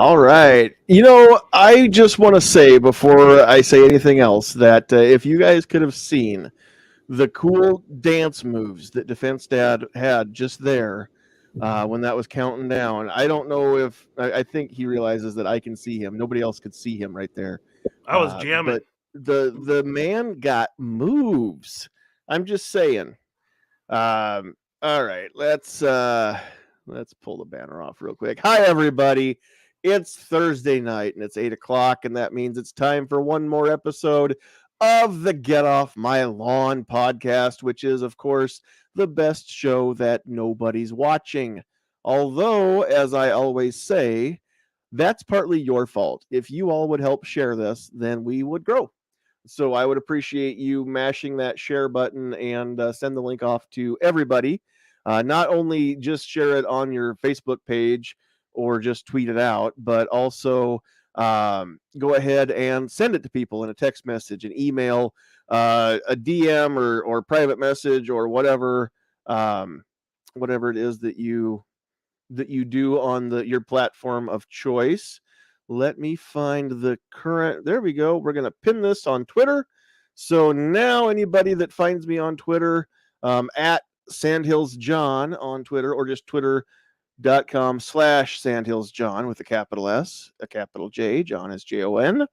All right. I just want to say before I say anything else that if you guys could have seen the cool dance moves that Defense Dad had just there when that was counting down, I don't know if I think he realizes that I can see him. Nobody else could see him right there. I was jamming. But the man got moves. I'm just saying. All right, let's pull the banner off real quick. Hi everybody. It's Thursday night and it's 8 o'clock, and that means it's time for one more episode of the Get Off My Lawn podcast, which is, of course, the best show that nobody's watching. Although, as I always say, that's partly your fault. If you all would help share this, then we would grow. So I would appreciate you mashing that share button and send the link off to everybody. Not only just share it on your Facebook page or just tweet it out, but also go ahead and send it to people in a text message, an email, a DM or private message or whatever it is that you do on your platform of choice. Let me find the current. There we go. We're going to pin this on Twitter. So now anybody that finds me on Twitter, at SandhillsJohn on Twitter, or just twitter.com/SandhillsJohn with a capital S, a capital J, John is Jon.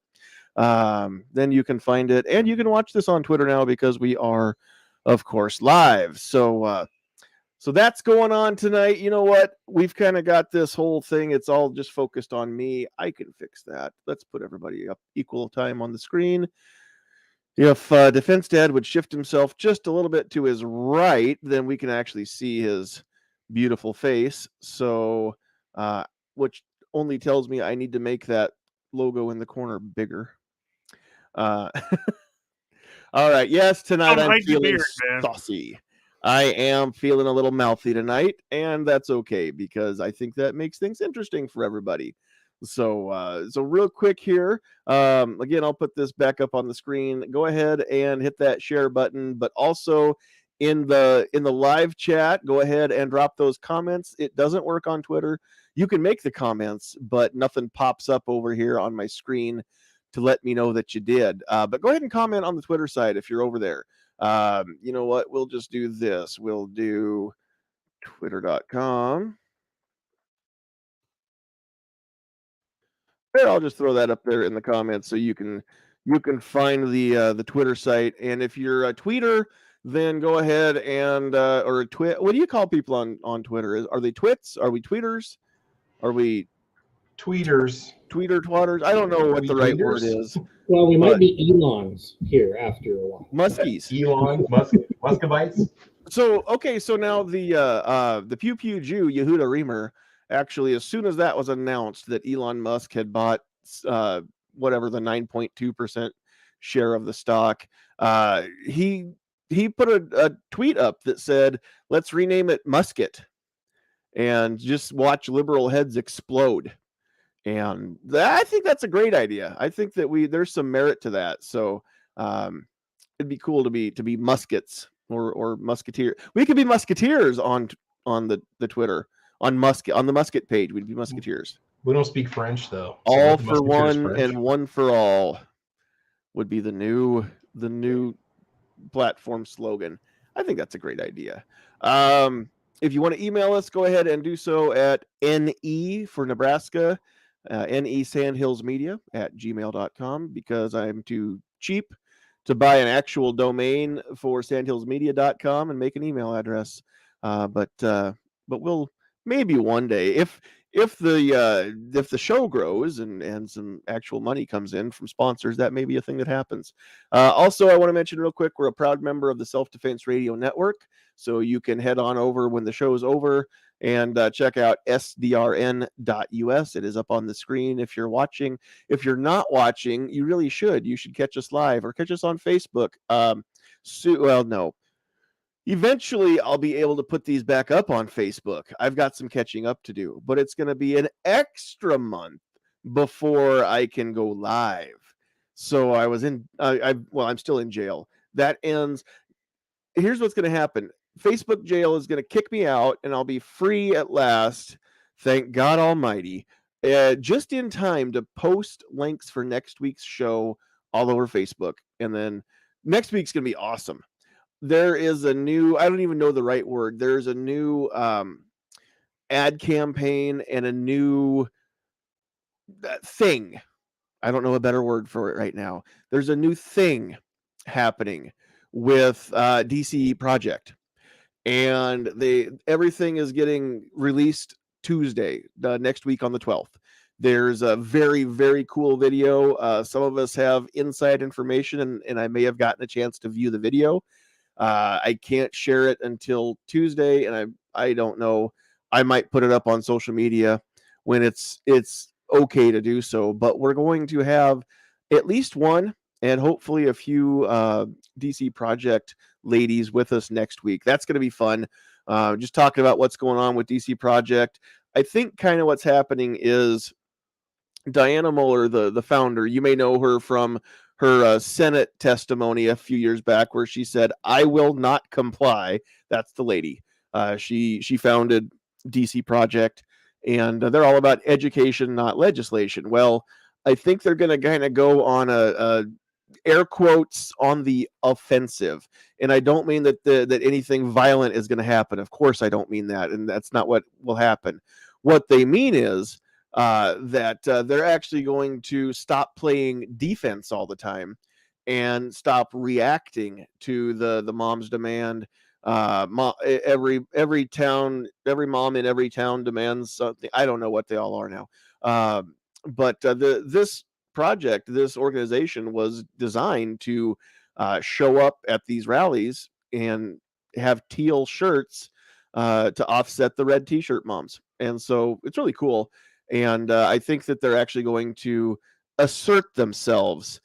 Then you can find it. And you can watch this on Twitter now because we are, of course, live. So that's going on tonight. You know what? We've kind of got this whole thing. It's all just focused on me. I can fix that. Let's put everybody up equal time on the screen. If Defense Dad would shift himself just a little bit to his right, then we can actually see his beautiful face. So, which only tells me I need to make that logo in the corner bigger. All right. Yes, tonight I'm feeling saucy. I am feeling a little mouthy tonight, and that's okay because I think that makes things interesting for everybody. So real quick here, again, I'll put this back up on the screen. Go ahead and hit that share button, but also in the live chat, go ahead and drop those comments. It doesn't work on Twitter. You can make the comments, but nothing pops up over here on my screen to let me know that you did. But go ahead and comment on the Twitter side if you're over there. You know what? We'll just do this. We'll do twitter.com. I'll just throw that up there in the comments so you can find the Twitter site. And if you're a tweeter, then go ahead and or a twit. What do you call people on Twitter? Are they twits? Are we tweeters? Are we tweeters? Tweeter twatters? I don't know what the right word is. Well, we might be Elons here after a while. Muskies. Elon Muscovites. So now the Pew Pew Jew Yehuda Reamer, actually, as soon as that was announced that Elon Musk had bought whatever the 9.2% share of the stock, he put a tweet up that said, "Let's rename it Musket and just watch liberal heads explode." And I think that's a great idea. I think that there's some merit to that. So it'd be cool to be muskets or musketeer. We could be musketeers on the Twitter on the musket page. We'd be musketeers. We don't speak French though. So all for one French. And one for all would be the new platform slogan. I think that's a great idea. If you want to email us, go ahead and do so at NE for Nebraska. NESandhillsmedia@gmail.com, because I'm too cheap to buy an actual domain for sandhillsmedia.com and make an email address. But we'll maybe one day, if the show grows and some actual money comes in from sponsors, that may be a thing that happens. Also, I want to mention real quick, we're a proud member of the Self-Defense Radio Network, so you can head on over when the show's over and check out sdrn.us. It is up on the screen if you're watching. If you're not watching, you really should. You should catch us live or catch us on Facebook. No. Eventually, I'll be able to put these back up on Facebook. I've got some catching up to do, but it's going to be an extra month before I can go live. So I'm still in jail. That ends. Here's what's going to happen. Facebook jail is going to kick me out, and I'll be free at last. Thank God Almighty. just in time to post links for next week's show all over Facebook. And then next week's going to be awesome. There is a new, I don't even know the right word. There's a new ad campaign and a new thing. I don't know a better word for it right now. There's a new thing happening with DC Project, and everything is getting released Tuesday, next week on the 12th. There's a very, very cool video. Some of us have inside information, and I may have gotten a chance to view the video. I can't share it until Tuesday, and I don't know. I might put it up on social media when it's okay to do so. But we're going to have at least one and hopefully a few DC Project ladies with us next week. That's going to be fun. Just talking about what's going on with DC Project. I think kind of what's happening is Diana Muller, the founder, you may know her from her Senate testimony a few years back where she said, "I will not comply." That's the lady. She founded DC Project, and they're all about education, not legislation. Well, I think they're going to kind of go on a air quotes on the offensive, and I don't mean that that anything violent is going to happen. Of course, I don't mean that, and that's not what will happen. What they mean is that they're actually going to stop playing defense all the time and stop reacting to the mom's demand. Every town, every mom in every town demands something. I don't know what they all are now, but this project, this organization was designed to show up at these rallies and have teal shirts to offset the red t-shirt moms. And so it's really cool. And I think that they're actually going to assert themselves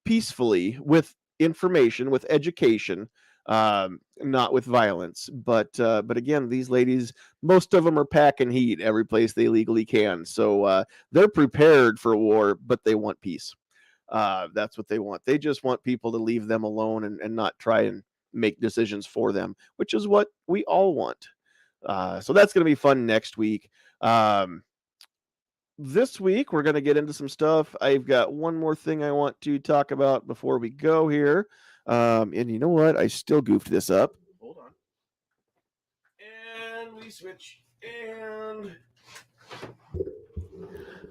peacefully with information, with education, not with violence. But again, these ladies, most of them are packing heat every place they legally can. So they're prepared for war, but they want peace. That's what they want. They just want people to leave them alone and not try and make decisions for them, which is what we all want. So that's going to be fun next week. This week, we're going to get into some stuff. I've got one more thing I want to talk about before we go here. And you know what? I still goofed this up. Hold on. And we switch. And I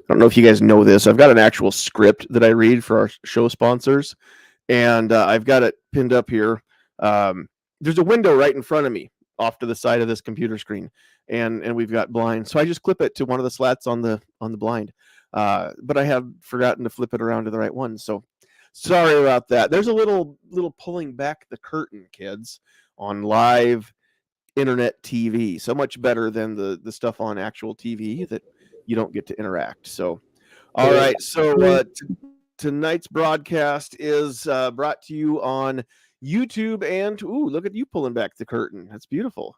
don't know if you guys know this. I've got an actual script that I read for our show sponsors, and I've got it pinned up here. There's a window right in front of me off to the side of this computer screen, and we've got blinds. So I just clip it to one of the slats on the blind. But I have forgotten to flip it around to the right one. So sorry about that. There's a little pulling back the curtain, kids, on live internet TV. So much better than the stuff on actual TV that you don't get to interact. So all right. So tonight's broadcast is brought to you on YouTube, and look at you pulling back the curtain. That's beautiful.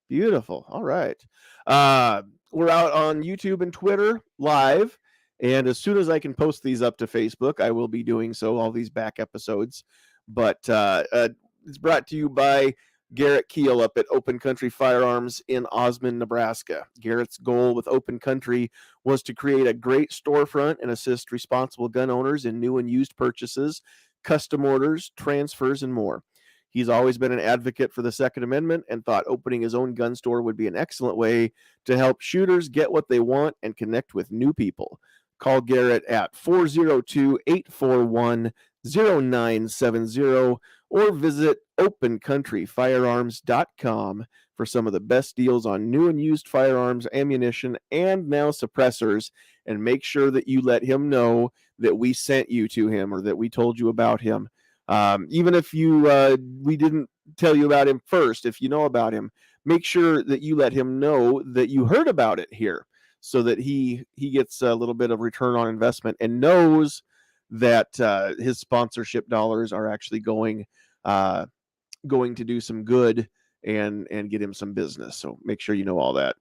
Beautiful. All right. We're out on YouTube and Twitter live, and as soon as I can post these up to Facebook, I will be doing so, all these back episodes. But it's brought to you by Garrett Keel up at Open Country Firearms in Osmond, Nebraska. Garrett's goal with Open Country was to create a great storefront and assist responsible gun owners in new and used purchases, custom orders, transfers, and more. He's always been an advocate for the Second Amendment and thought opening his own gun store would be an excellent way to help shooters get what they want and connect with new people. Call Garrett at 402-841-0970 or visit opencountryfirearms.com for some of the best deals on new and used firearms, ammunition, and now suppressors. And make sure that you let him know that we sent you to him or that we told you about him. Even if we didn't tell you about him first, if you know about him, make sure that you let him know that you heard about it here, so that he gets a little bit of return on investment and knows that his sponsorship dollars are actually going to do some good and get him some business. So make sure you know all that.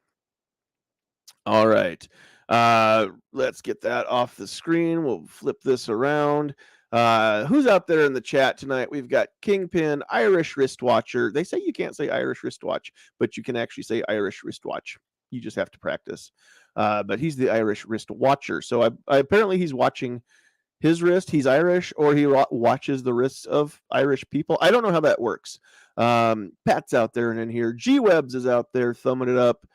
All right. Let's get that off the screen. We'll flip this around. Who's out there in the chat tonight? We've got Kingpin, Irish Wristwatcher. They say you can't say Irish Wristwatch, but you can actually say Irish Wristwatch. You just have to practice. but he's the Irish wrist watcher. So I apparently he's watching his wrist. He's Irish, or he watches the wrists of Irish people. I don't know how that works. Pat's out there and in here. G Webs is out there thumbing it up.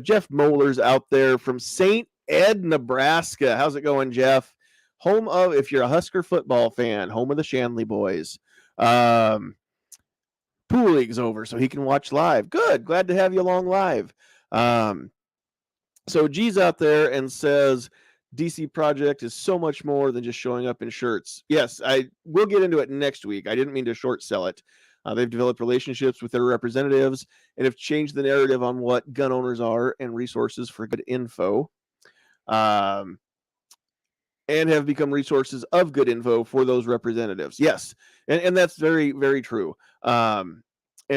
Jeff Moeller's out there from St. Ed, Nebraska. How's it going, Jeff? Home of, if you're a Husker football fan, home of the Shanley boys. Pool league's over, so he can watch live. Good. Glad to have you along live. So G's out there and says DC Project is so much more than just showing up in shirts. Yes, I will get into it next week. I didn't mean to short sell it. They've developed relationships with their representatives and have changed the narrative on what gun owners are and resources for good info. And have become resources of good info for those representatives. Yes, and that's very, very true. And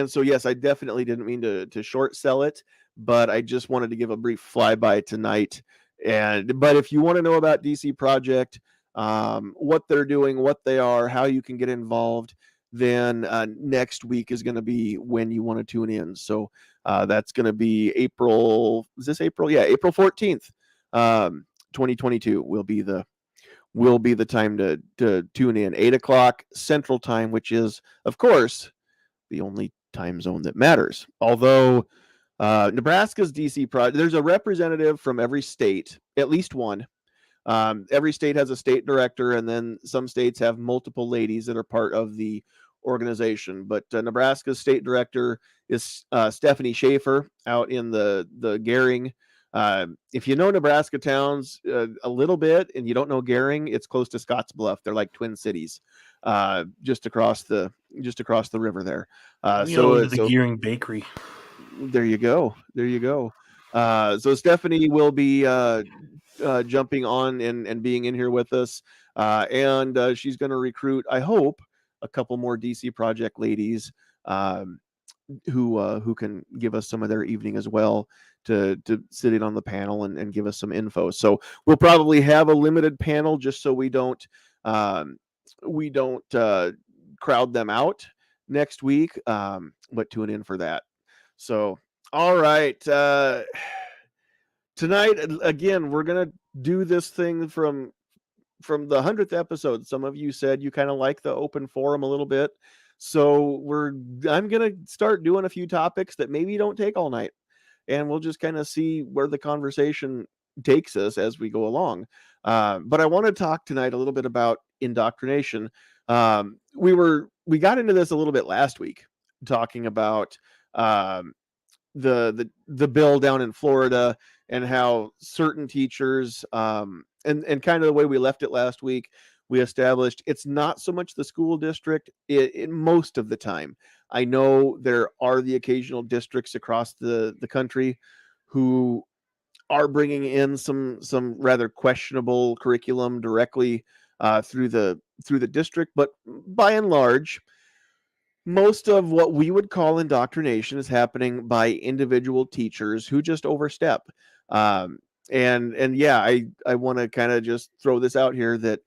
so, yes, I definitely didn't mean to short sell it, but I just wanted to give a brief flyby tonight. But if you want to know about DC Project, what they're doing, what they are, how you can get involved, then next week is going to be when you want to tune in. So that's going to be April. Is this April? Yeah, April 14th, 2022 will be the time to tune in. 8:00 Central Time, which is, of course, the only time zone that matters. Although Nebraska's DC project, there's a representative from every state, at least one. Every state has a state director, and then some states have multiple ladies that are part of the organization. But Nebraska's state director is Stephanie Schaefer out in the Gering. If you know Nebraska towns a little bit and you don't know Gering, it's close to Scottsbluff. They're like twin cities, just across the river there. The Gearing Bakery. There you go. So Stephanie will be jumping on and being in here with us, and she's going to recruit, I hope, a couple more DC Project ladies who can give us some of their evening as well to sit in on the panel and give us some info. So we'll probably have a limited panel just so we don't crowd them out next week, but tune in for that. So, all right. Tonight, again, we're going to do this thing from the 100th episode. Some of you said you kind of like the open forum a little bit. So I'm going to start doing a few topics that maybe don't take all night. And we'll just kind of see where the conversation takes us as we go along. But I want to talk tonight a little bit about indoctrination. We got into this a little bit last week, talking about the bill down in Florida and how certain teachers and kind of the way we left it last week, we established it's not so much the school district in most of the time. I know there are the occasional districts across the country who are bringing in some rather questionable curriculum directly through the district, but by and large, most of what we would call indoctrination is happening by individual teachers who just overstep. And yeah, I want to kind of just throw this out here that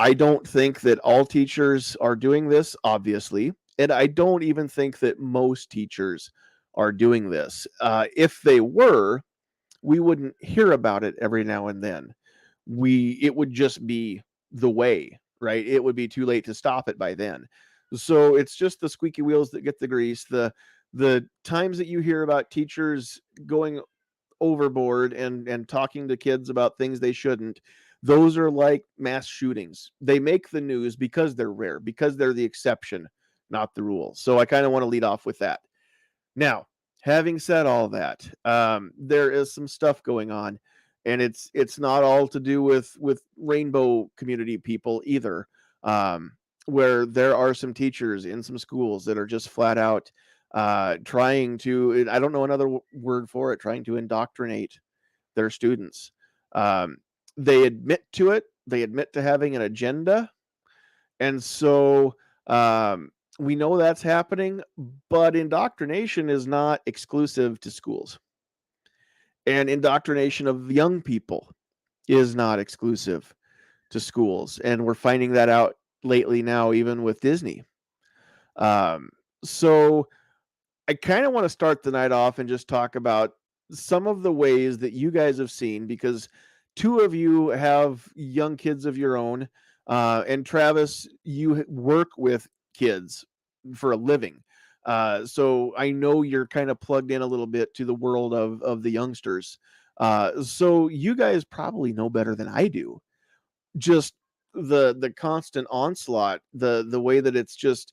I don't think that all teachers are doing this, obviously, and I don't even think that most teachers are doing this. If they were, we wouldn't hear about it every now and then. It would just be the way, right? It would be too late to stop it by then. So it's just the squeaky wheels that get the grease. The times that you hear about teachers going overboard and talking to kids about things they shouldn't, those are like mass shootings. They make the news because they're rare, because they're the exception, not the rule. So I kind of want to lead off with that. Now, having said all that, there is some stuff going on, and it's not all to do with rainbow community people either. Where there are some teachers in some schools that are just flat out trying to, I don't know another word for it, trying to indoctrinate their students. They admit to it. They admit to having an agenda. And so we know that's happening, but indoctrination is not exclusive to schools. And indoctrination of young people is not exclusive to schools. And we're finding that out lately now, even with Disney. So I kind of want to start the night off and just talk about some of the ways that you guys have seen, because two of you have young kids of your own, and Travis, you work with kids for a living. So I know you're kind of plugged in a little bit to the world of the youngsters. So you guys probably know better than I do. Just the constant onslaught, the way that it's just,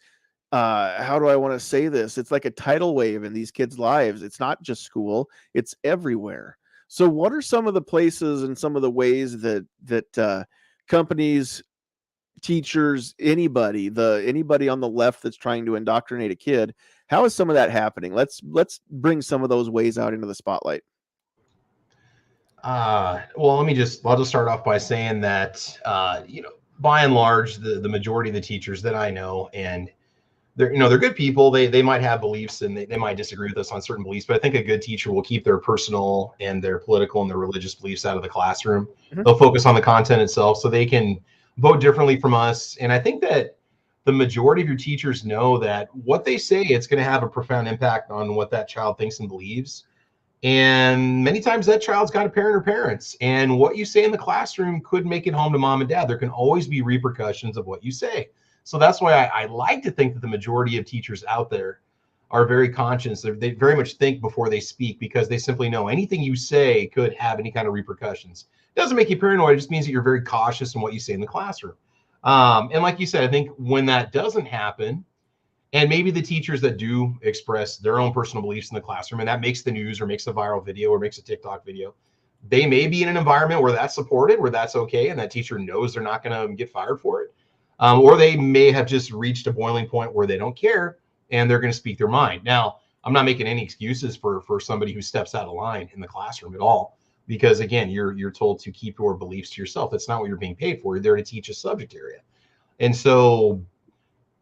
how do I want to say this? It's like a tidal wave in these kids' lives. It's not just school, it's everywhere. So what are some of the places and some of the ways that companies, teachers, anybody on the left that's trying to indoctrinate a kid, how is some of that happening? Let's bring some of those ways out into the spotlight. Well, I'll just start off by saying that, by and large, the majority of the teachers that I know, and they're good people. They might have beliefs and they might disagree with us on certain beliefs, but I think a good teacher will keep their personal and their political and their religious beliefs out of the classroom. Mhm. They'll focus on the content itself, so they can vote differently from us. And I think that the majority of your teachers know that what they say, it's going to have a profound impact on what that child thinks and believes. And many times that child's got a parent or parents, and what you say in the classroom could make it home to mom and dad. There can always be repercussions of what you say. So that's why I like to think that the majority of teachers out there are very conscious. They very much think before they speak, because they simply know anything you say could have any kind of repercussions. It doesn't make you paranoid. It just means that you're very cautious in what you say in the classroom. And like you said, I think when that doesn't happen, and maybe the teachers that do express their own personal beliefs in the classroom, and that makes the news or makes a viral video or makes a TikTok video, they may be in an environment where that's supported, where that's okay, and that teacher knows they're not going to get fired for it. Or they may have just reached a boiling point where they don't care and they're going to speak their mind. Now, I'm not making any excuses for somebody who steps out of line in the classroom at all, because again, you're told to keep your beliefs to yourself. That's not what you're being paid for. You're there to teach a subject area. And so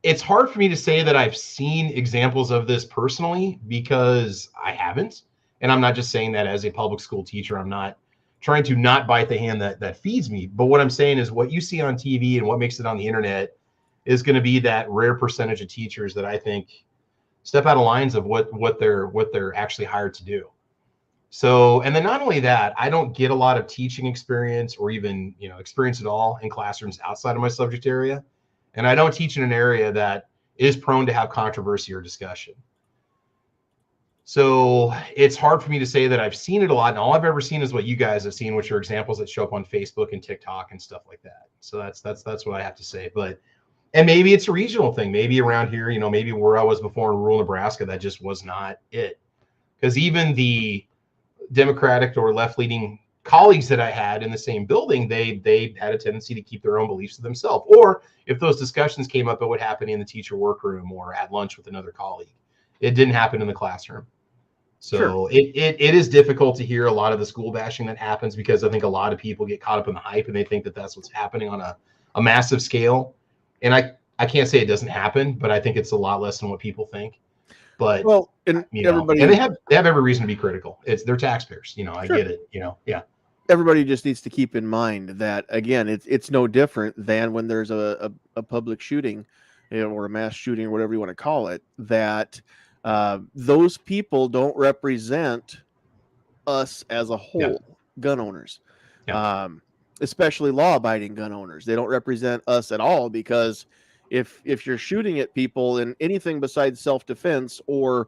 it's hard for me to say that I've seen examples of this personally, because I haven't. And I'm not just saying that as a public school teacher. I'm not trying to not bite the hand that feeds me. But what I'm saying is what you see on TV and what makes it on the internet is going to be that rare percentage of teachers that I think step out of lines of what they're actually hired to do. So, and then not only that, I don't get a lot of teaching experience or even, experience at all in classrooms outside of my subject area. And I don't teach in an area that is prone to have controversy or discussion. So it's hard for me to say that I've seen it a lot. And all I've ever seen is what you guys have seen, which are examples that show up on Facebook and TikTok and stuff like that. So that's what I have to say. And maybe it's a regional thing. Maybe around here, maybe where I was before in rural Nebraska, that just was not it. Because even the Democratic or left-leaning colleagues that I had in the same building, they had a tendency to keep their own beliefs to themselves. Or if those discussions came up, it would happen in the teacher workroom or at lunch with another colleague. It didn't happen in the classroom. So sure. It is difficult to hear a lot of the school bashing that happens, because I think a lot of people get caught up in the hype and they think that that's what's happening on a massive scale. And I can't say it doesn't happen, but I think it's a lot less than what people think. But well, and everybody, and they have every reason to be critical. It's their taxpayers, I sure. get it, yeah. Everybody just needs to keep in mind that, again, it's no different than when there's a public shooting, or a mass shooting or whatever you want to call it, that those people don't represent us as a whole, gun owners, especially law-abiding gun owners. They don't represent us at all, because if you're shooting at people in anything besides self-defense or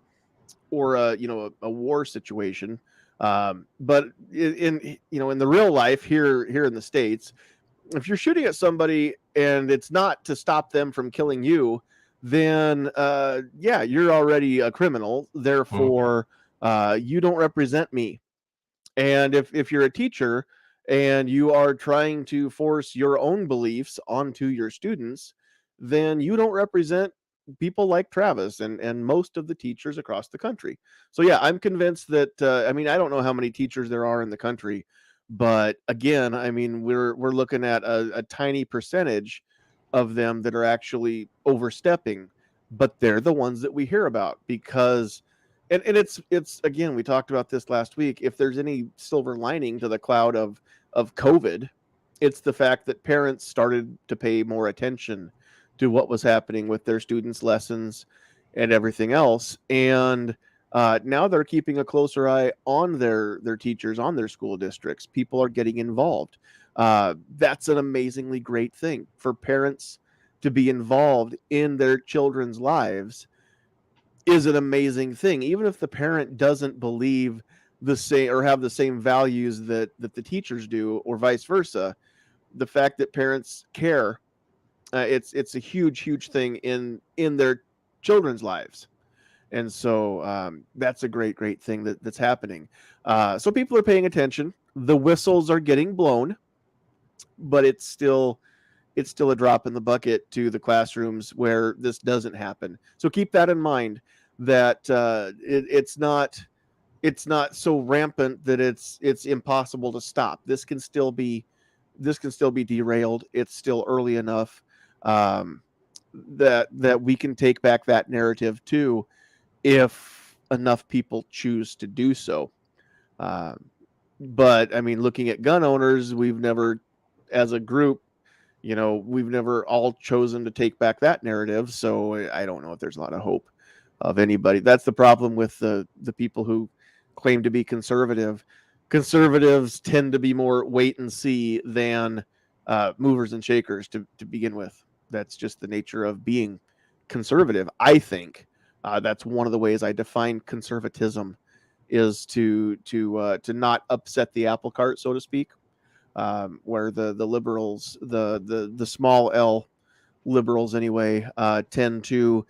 a war situation, but in the real life here in the States, if you're shooting at somebody and it's not to stop them from killing you, then you're already a criminal. Therefore, you don't represent me. And if you're a teacher and you are trying to force your own beliefs onto your students, then you don't represent people like Travis and most of the teachers across the country. So yeah, I'm convinced that I don't know how many teachers there are in the country, but again, we're looking at a tiny percentage of them that are actually overstepping, but they're the ones that we hear about, because and it's again, we talked about this last week. If there's any silver lining to the cloud of COVID, it's the fact that parents started to pay more attention to what was happening with their students' lessons and everything else. And Now they're keeping a closer eye on their teachers, on their school districts. People are getting involved. That's an amazingly great thing for parents to be involved in their children's lives. Is an amazing thing, even if the parent doesn't believe the same or have the same values that the teachers do, or vice versa. The fact that parents care, it's a huge thing in their children's lives. And so that's a great thing that's happening. So people are paying attention. The whistles are getting blown, but it's still a drop in the bucket to the classrooms where this doesn't happen. So keep that in mind, that it's not so rampant that it's impossible to stop. This can still be derailed. It's still early enough that we can take back that narrative too, if enough people choose to do so. But I mean, looking at gun owners, we've never, as a group, we've never all chosen to take back that narrative. So I don't know if there's a lot of hope of anybody. That's the problem with the people who claim to be conservative. Conservatives tend to be more wait and see than movers and shakers to begin with. That's just the nature of being conservative, I think. That's one of the ways I define conservatism, is to not upset the apple cart, so to speak. Where the liberals, the small L liberals anyway, tend to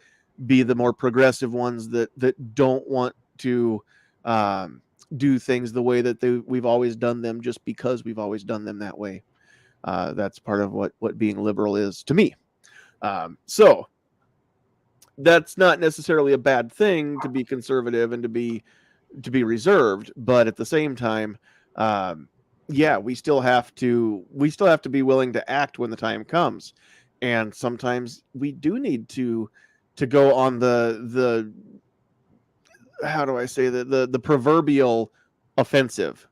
be the more progressive ones that don't want to do things the way that we've always done them, just because we've always done them that way. That's part of what being liberal is to me. So that's not necessarily a bad thing, to be conservative and to be reserved, but at the same time, yeah, we still have to be willing to act when the time comes. And sometimes we do need to go on the how do I say, the proverbial offensive.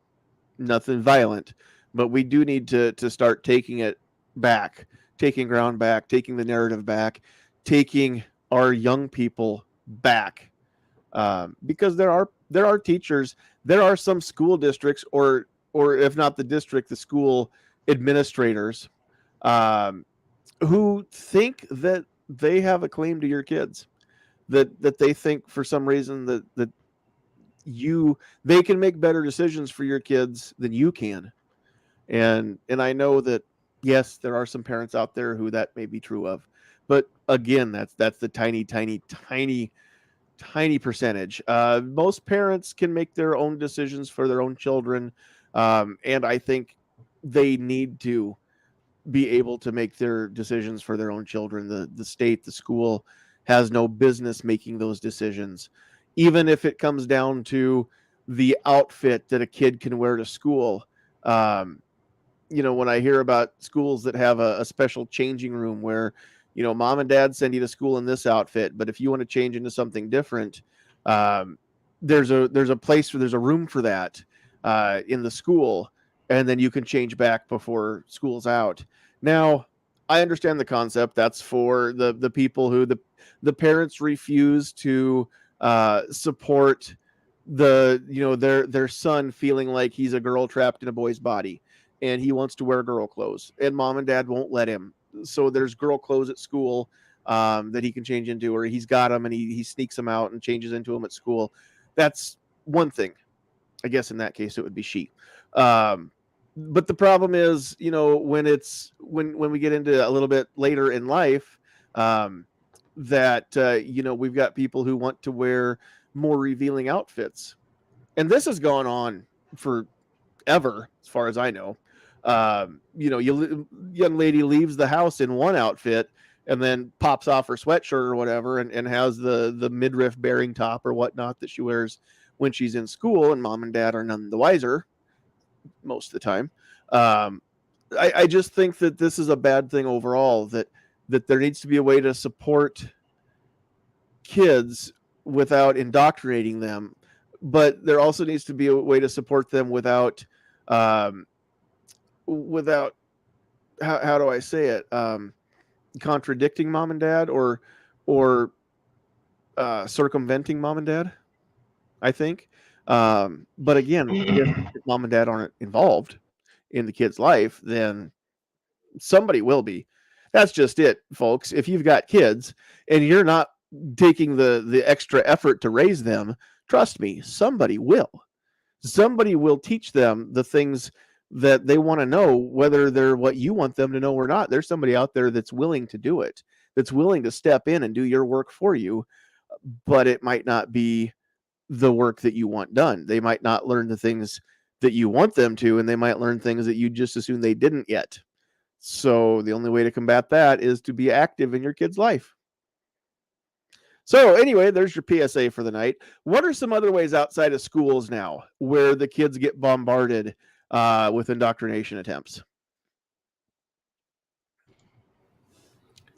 Nothing violent, but we do need to start taking it back, taking ground back, taking the narrative back, taking our young people back. Because there are teachers, there are some school districts, or if not the district, the school administrators, who think that they have a claim to your kids, that they think for some reason that they can make better decisions for your kids than you can. And I know that, yes, there are some parents out there who that may be true of, but again, that's the tiny percentage. Most parents can make their own decisions for their own children, and I think they need to be able to make their decisions for their own children. The state, the school, has no business making those decisions, even if it comes down to the outfit that a kid can wear to school. When I hear about schools that have a special changing room where, mom and dad send you to school in this outfit, but if you want to change into something different, there's a place where there's a room for that in the school, and then you can change back before school's out. Now, I understand the concept. That's for the people who the parents refuse to support their son feeling like he's a girl trapped in a boy's body, and he wants to wear girl clothes, and mom and dad won't let him. So there's girl clothes at school that he can change into, or he's got them and he sneaks them out and changes into them at school. That's one thing. I guess in that case it would be she. But the problem is, when we get into a little bit later in life, that we've got people who want to wear more revealing outfits, and this has gone on forever, as far as I know. Young lady leaves the house in one outfit and then pops off her sweatshirt or whatever, and has the midriff bearing top or whatnot that she wears when she's in school, and mom and dad are none the wiser most of the time. I just think that this is a bad thing overall, that there needs to be a way to support kids without indoctrinating them, but there also needs to be a way to support them without how do I say it, contradicting mom and dad, or circumventing mom and dad. I think. But again, if mom and dad aren't involved in the kid's life, then somebody will be. That's just it, folks. If you've got kids and you're not taking the extra effort to raise them, trust me, somebody will. Somebody will teach them the things that they want to know, whether they're what you want them to know or not. There's somebody out there that's willing to do it, that's willing to step in and do your work for you, but it might not be the work that you want done. They might not learn the things that you want them to, and they might learn things that you just assume they didn't yet. So the only way to combat that is to be active in your kid's life. So anyway, there's your PSA for the night. What are some other ways outside of schools now where the kids get bombarded with indoctrination attempts?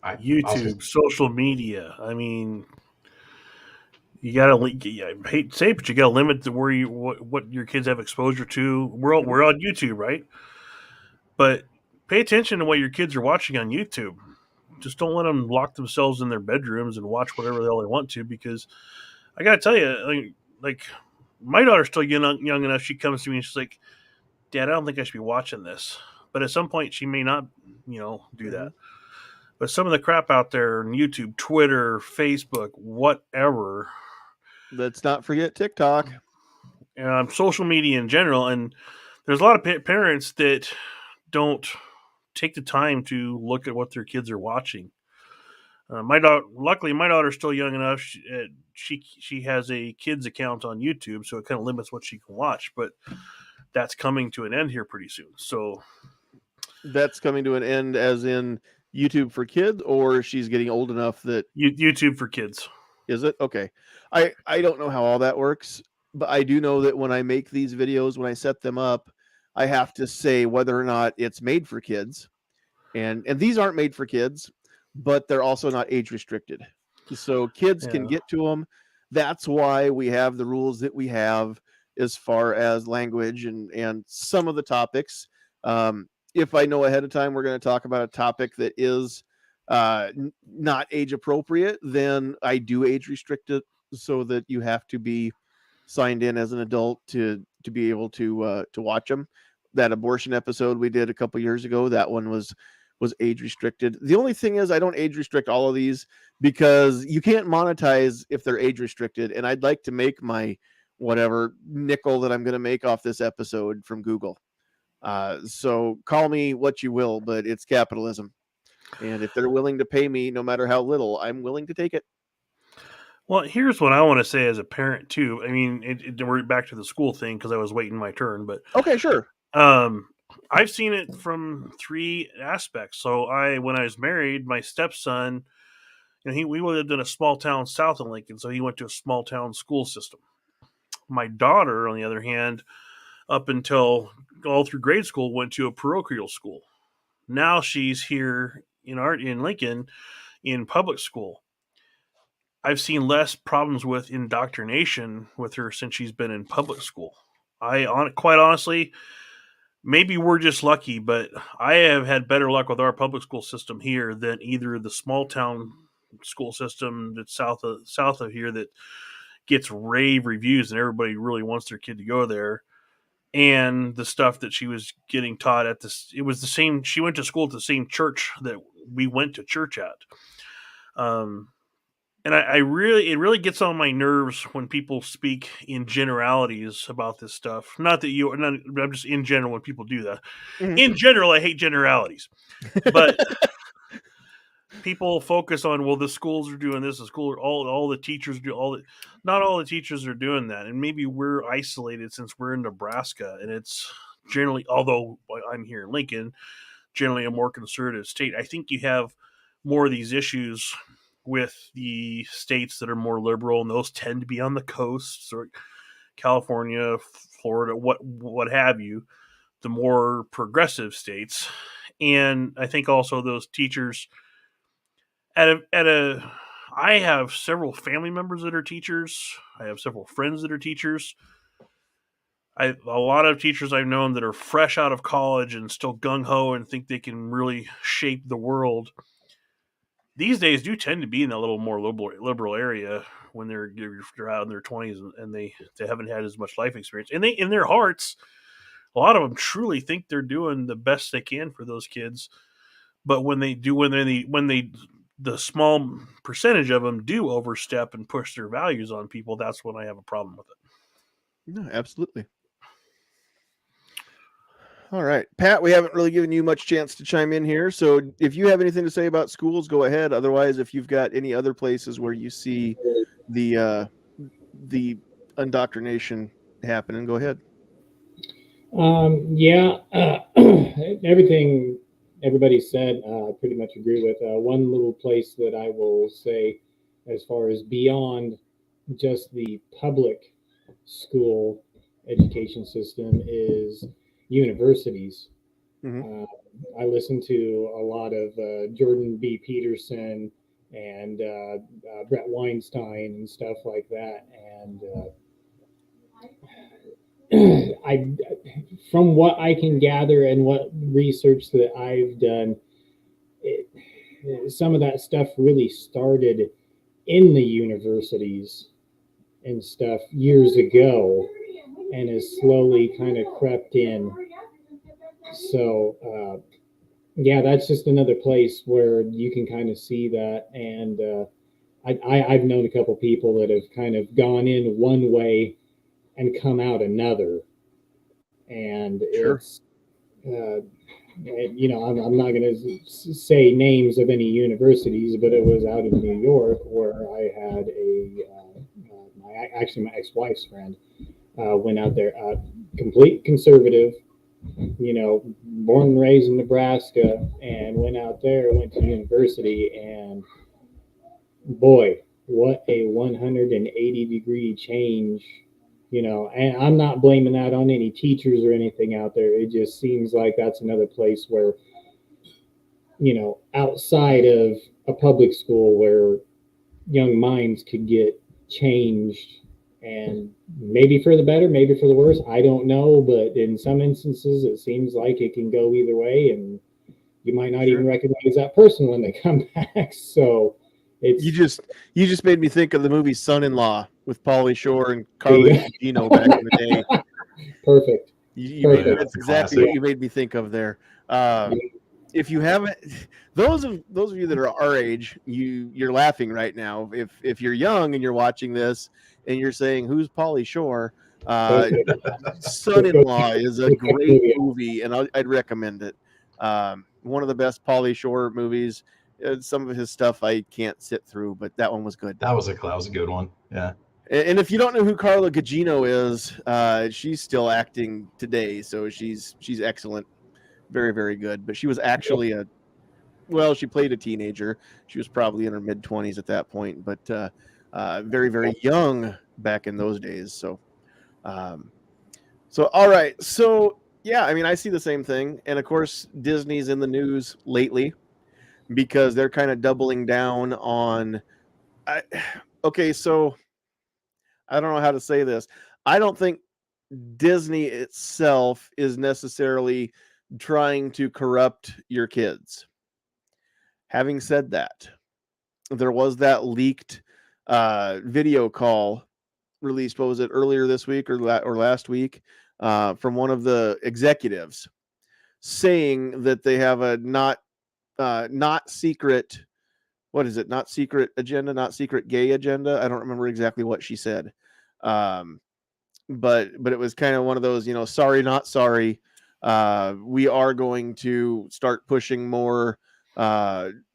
YouTube, social media. I mean, you gotta. I hate to say it, but you gotta limit the where you what your kids have exposure to. We're on YouTube, right? But pay attention to what your kids are watching on YouTube. Just don't let them lock themselves in their bedrooms and watch whatever the hell they want to. Because I gotta tell you, like my daughter's still young enough. She comes to me and she's like, "Dad, I don't think I should be watching this." But at some point, she may not, do that. But some of the crap out there on YouTube, Twitter, Facebook, whatever. Let's not forget TikTok. Social media in general. And there's a lot of parents that don't take the time to look at what their kids are watching. Luckily, my daughter's still young enough. She has a kids account on YouTube, so it kind of limits what she can watch. But that's coming to an end here pretty soon. So that's coming to an end, as in YouTube for kids, or she's getting old enough that YouTube for kids. Is it? Okay. I don't know how all that works, but I do know that when I make these videos, when I set them up, I have to say whether or not it's made for kids. And these aren't made for kids, but they're also not age restricted. So kids can get to them. That's why we have the rules that we have as far as language and some of the topics. If I know ahead of time we're going to talk about a topic that is not age appropriate, then I do age restrict it so that you have to be signed in as an adult to be able to watch them. That abortion episode we did a couple years ago, that one was age restricted. The only thing is I don't age restrict all of these because you can't monetize if they're age restricted, and I'd like to make my whatever nickel that I'm going to make off this episode from Google. So call me what you will, but it's capitalism. And if they're willing to pay me, no matter how little, I'm willing to take it. Well, here's what I want to say as a parent too. I mean, we're back to the school thing because I was waiting my turn, but okay, sure. I've seen it from three aspects. So when I was married, my stepson, we lived in a small town south of Lincoln, so he went to a small town school system. My daughter, on the other hand, up until all through grade school, went to a parochial school. Now she's here in Lincoln in public school. I've seen less problems with indoctrination with her since she's been in public school. Quite honestly, maybe we're just lucky, but I have had better luck with our public school system here than either the small town school system that's south of here that gets rave reviews and everybody really wants their kid to go there. And the stuff that she was getting taught at this, it was the same. She went to school at the same church that we went to church at. And it really gets on my nerves when people speak in generalities about this stuff. Not that I'm just in general when people do that. Mm-hmm. In general, I hate generalities, but people focus on, well, the schools are doing this, the school, all the teachers do not all the teachers are doing that. And maybe we're isolated since we're in Nebraska and it's generally, although I'm here in Lincoln, generally a more conservative state. I think you have more of these issues with the states that are more liberal, and those tend to be on the coasts or California, Florida, what have you, the more progressive states. And I think also those teachers I have several family members that are teachers. I have several friends that are teachers. A lot of teachers I've known that are fresh out of college and still gung-ho and think they can really shape the world. these days do tend to be in a little more liberal area when they're out in their 20s and they haven't had as much life experience. And they, in their hearts, a lot of them truly think they're doing the best they can for those kids. But when the small percentage of them do overstep and push their values on people, that's when I have a problem with it. No, absolutely. All right, Pat, we haven't really given you much chance to chime in here. So if you have anything to say about schools, go ahead. Otherwise, if you've got any other places where you see the indoctrination happening, go ahead. Yeah, everything everybody said, I pretty much agree with. One little place that I will say, as far as beyond just the public school education system, is universities. Mhm. I listen to a lot of Jordan B. Peterson and Brett Weinstein and stuff like that, and I, from what I can gather and what research that I've done, some of that stuff really started in the universities and stuff years ago, and has slowly kind of crept in. So, yeah, that's just another place where you can kind of see that. And I've known a couple people that have kind of gone in one way and come out another. And Sure. it's, I'm not going to say names of any universities, but it was out in New York where I had my ex-wife's friend went out there, complete conservative, born and raised in Nebraska, and went out there, went to university, and boy, what a 180-degree change. And I'm not blaming that on any teachers or anything out there. It just seems like that's another place where, outside of a public school, where young minds could get changed, and maybe for the better, maybe for the worse. I don't know, but in some instances, it seems like it can go either way, and you might not even recognize that person when they come back. So it's you just made me think of the movie Son-in-Law with Pauly Shore and Carla Gugino back in the day. Perfect. That's exactly what you made me think of there. If you haven't, those of you that are our age, you're laughing right now. If you're young and you're watching this and you're saying, "Who's Pauly Shore?" Son-in-Law is a great movie, and I'd recommend it. One of the best Pauly Shore movies. Some of his stuff I can't sit through, but that one was good. That was a good one. Yeah. And if you don't know who Carla Gugino is, she's still acting today, so she's excellent, very, very good. But she was actually she played a teenager. She was probably in her mid-20s at that point, but very, very young back in those days. So all right, so yeah, I mean, I see the same thing, and of course, Disney's in the news lately because they're kind of doubling down on. Okay, so I don't know how to say this. I don't think Disney itself is necessarily trying to corrupt your kids. Having said that, there was that leaked video call released. What was it, earlier this week or last week, from one of the executives saying that they have a not secret. What is it? Not secret agenda, not secret gay agenda. I don't remember exactly what she said. But it was kind of one of those, sorry, not sorry. We are going to start pushing more LGBTQRS,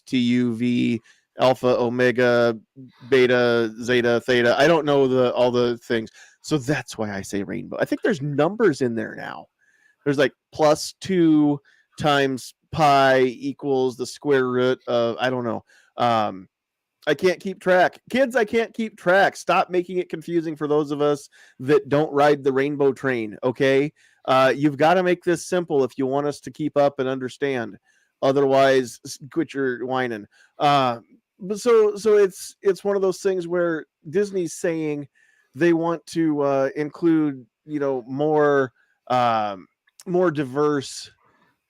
TUV, alpha, omega, beta, zeta, theta. I don't know all the things. So that's why I say rainbow. I think there's numbers in there now. There's like +2 times pi equals the square root of, I don't know. I can't keep track. Kids, I can't keep track. Stop making it confusing for those of us that don't ride the rainbow train, okay? You've got to make this simple if you want us to keep up and understand. Otherwise, quit your whining. So it's one of those things where Disney's saying they want to include, more diverse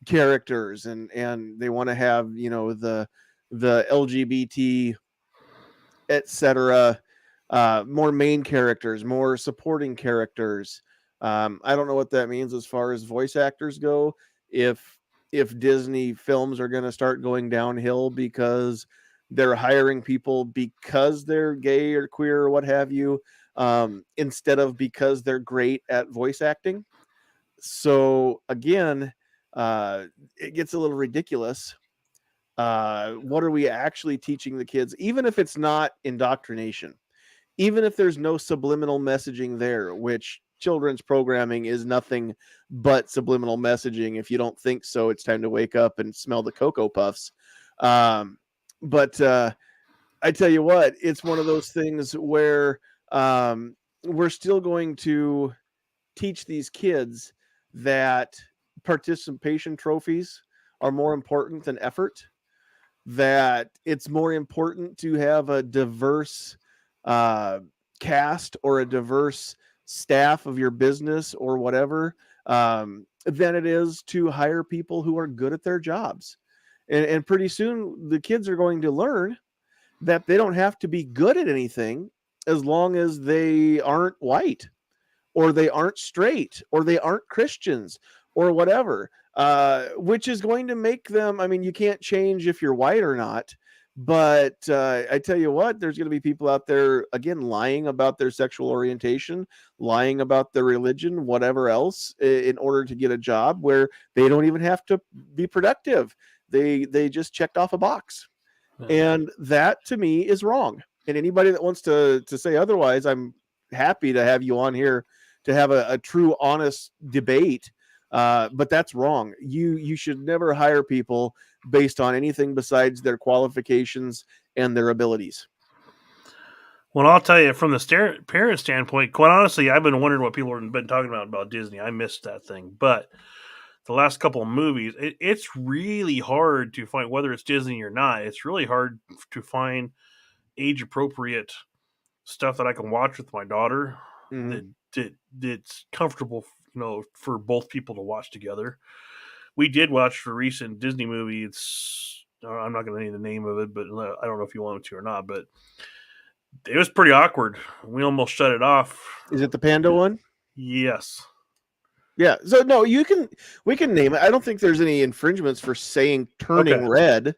characters, and they want to have, you know, the LGBT, etc., more main characters, more supporting characters. I don't know what that means as far as voice actors go. If Disney films are going to start going downhill because they're hiring people because they're gay or queer or what have you, instead of because they're great at voice acting. So again, it gets a little ridiculous. What are we actually teaching the kids, even if it's not indoctrination, even if there's no subliminal messaging there, which children's programming is nothing but subliminal messaging. If you don't think so, it's time to wake up and smell the Cocoa Puffs. But I tell you what, it's one of those things where we're still going to teach these kids that participation trophies are more important than effort, that it's more important to have a diverse cast or a diverse staff of your business or whatever, than it is to hire people who are good at their jobs. And pretty soon the kids are going to learn that they don't have to be good at anything as long as they aren't white, or they aren't straight, or they aren't Christians, or whatever, which is going to make them, I mean, you can't change if you're white or not, but I tell you what, there's going to be people out there, again, lying about their sexual orientation, lying about their religion, whatever else, in order to get a job where they don't even have to be productive. They just checked off a box. And that to me is wrong. And anybody that wants to say otherwise, I'm happy to have you on here to have a true, honest debate. But that's wrong. You should never hire people based on anything besides their qualifications and their abilities. Well, I'll tell you, from the parent standpoint, quite honestly, I've been wondering what people have been talking about Disney. I missed that thing. But the last couple of movies, it's really hard to find, whether it's Disney or not, it's really hard to find age-appropriate stuff that I can watch with my daughter that's comfortable, for both people to watch together. We did watch the recent Disney movie. I'm not going to name the name of it, but I don't know if you want to or not, but it was pretty awkward. We almost shut it off. Is it the Panda one? Yes. Yeah. So no, we can name it. I don't think there's any infringements for saying turning red.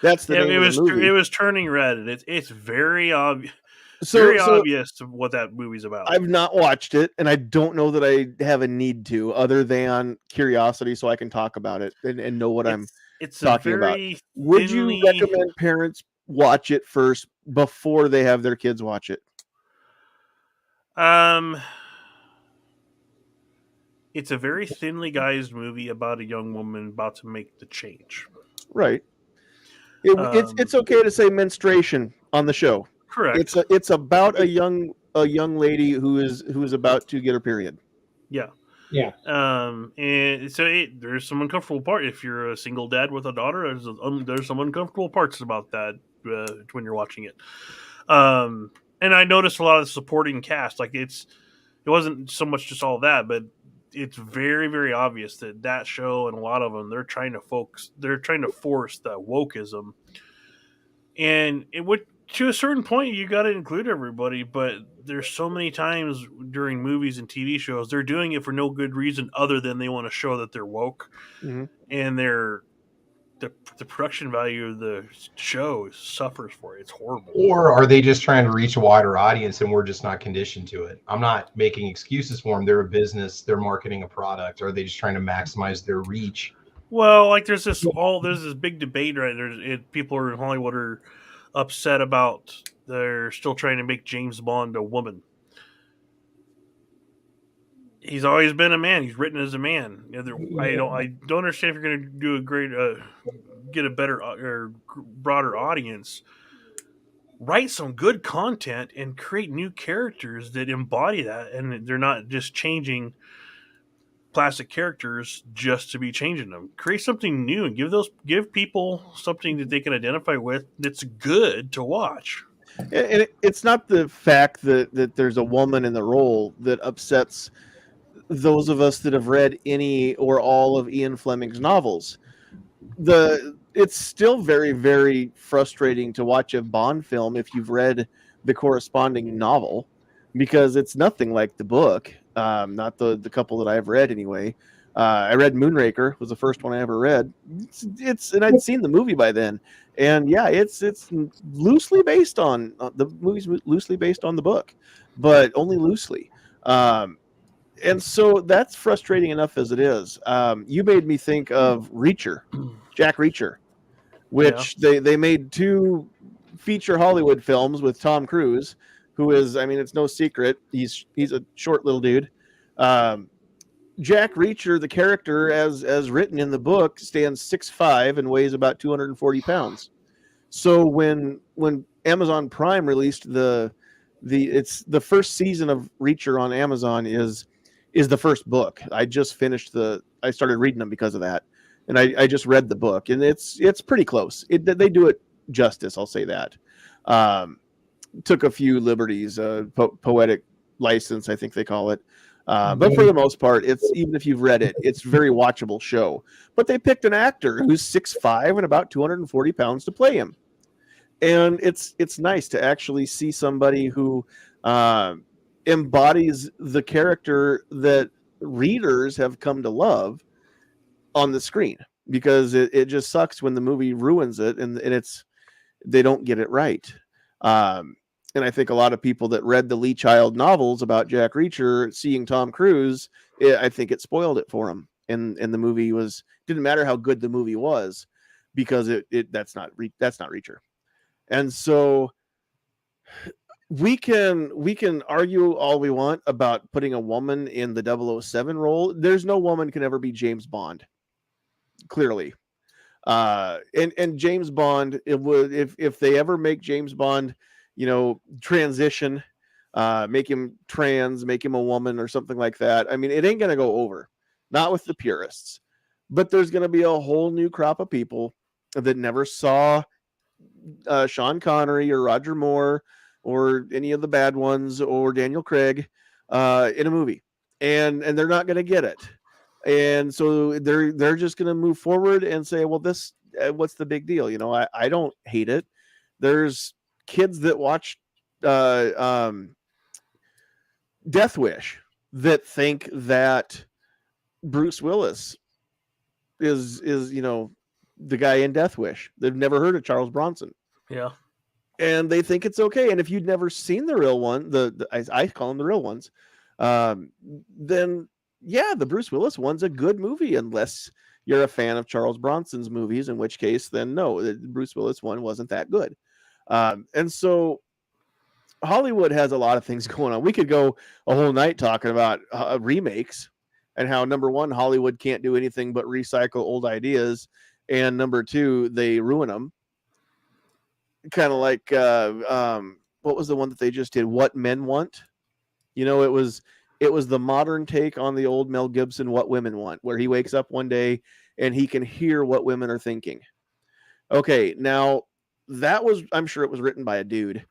That's the name of the movie. It was Turning Red, and it's very obvious. Obvious what that movie's about. I've not watched it, and I don't know that I have a need to, other than curiosity, so I can talk about it and know what I'm talking about. Would you recommend parents watch it first before they have their kids watch it? It's a very thinly guised movie about a young woman about to make the change. Right. It's okay to say menstruation on the show. Correct. It's about a young lady who is about to get her period. Yeah. Yeah. And so there's some uncomfortable part. If you're a single dad with a daughter, there's some uncomfortable parts about that when you're watching it. And I noticed a lot of the supporting cast. Like it wasn't so much just all that, but it's very, very obvious that show and a lot of them, they're trying to force the wokeism. And it would, to a certain point, you got to include everybody, but there's so many times during movies and TV shows, they're doing it for no good reason other than they want to show that they're woke. Mm-hmm. And the production value of the show suffers for it. It's horrible. Or are they just trying to reach a wider audience and we're just not conditioned to it? I'm not making excuses for them. They're a business. They're marketing a product. Are they just trying to maximize their reach? Well, like there's this big debate, right? People in Hollywood are upset about they're still trying to make James Bond a woman. He's always been a man. He's written as a man. I don't understand if you're going to do a great, get a better or broader audience. Write some good content and create new characters that embody that, and they're not just changing classic characters just to be changing them. Create something new and give people something that they can identify with that's good to watch. And it's not the fact that there's a woman in the role that upsets those of us that have read any or all of Ian Fleming's novels, it's still very, very frustrating to watch a Bond film if you've read the corresponding novel, because it's nothing like the book. Not the couple that I've read anyway. I read Moonraker, was the first one I ever read. And I'd seen the movie by then, and yeah, it's loosely based on the movie's loosely based on the book, but only loosely. And so that's frustrating enough as it is. You made me think of Reacher, Jack Reacher, which they made 2 feature Hollywood films with Tom Cruise, who is, I mean, it's no secret, he's a short little dude. Jack Reacher, the character as written in the book, stands 6'5" and weighs about 240 pounds. So when Amazon Prime released it's the first season of Reacher on Amazon is the first book. I just finished I started reading them because of that, and I just read the book, and it's pretty close. They do it justice, I'll say that. Took a few liberties, poetic license, I think they call it. But for the most part, it's, even if you've read it, it's a very watchable show. But they picked an actor who's 6'5" and about 240 pounds to play him. And it's nice to actually see somebody who embodies the character that readers have come to love on the screen, because it just sucks when the movie ruins it and they don't get it right. And I think a lot of people that read the Lee Child novels about Jack Reacher, seeing Tom Cruise, I think it spoiled it for them. And the movie didn't matter how good the movie was, because that's not Reacher. And so we can argue all we want about putting a woman in the 007 role. There's no woman can ever be James Bond, clearly. And James Bond, it would, if they ever make James Bond, transition, make him trans, make him a woman or something like that, I mean, it ain't gonna go over, not with the purists. But there's gonna be a whole new crop of people that never saw Sean Connery or Roger Moore or any of the bad ones or Daniel Craig in a movie, and they're not gonna get it. And so they're just going to move forward and say, well, this, what's the big deal? I don't hate it. There's kids that watch Death Wish that think that Bruce Willis is the guy in Death Wish. They've never heard of Charles Bronson. Yeah. And they think it's okay. And if you'd never seen the real one, I call them the real ones, then yeah, the Bruce Willis one's a good movie, unless you're a fan of Charles Bronson's movies, in which case, then no, the Bruce Willis one wasn't that good. And so Hollywood has a lot of things going on. We could go a whole night talking about remakes and how, number one, Hollywood can't do anything but recycle old ideas, and number two, they ruin them. Kind of like what was the one that they just did? What Men Want? It was the modern take on the old Mel Gibson What Women Want, where he wakes up one day and he can hear what women are thinking. Okay, now I'm sure it was written by a dude,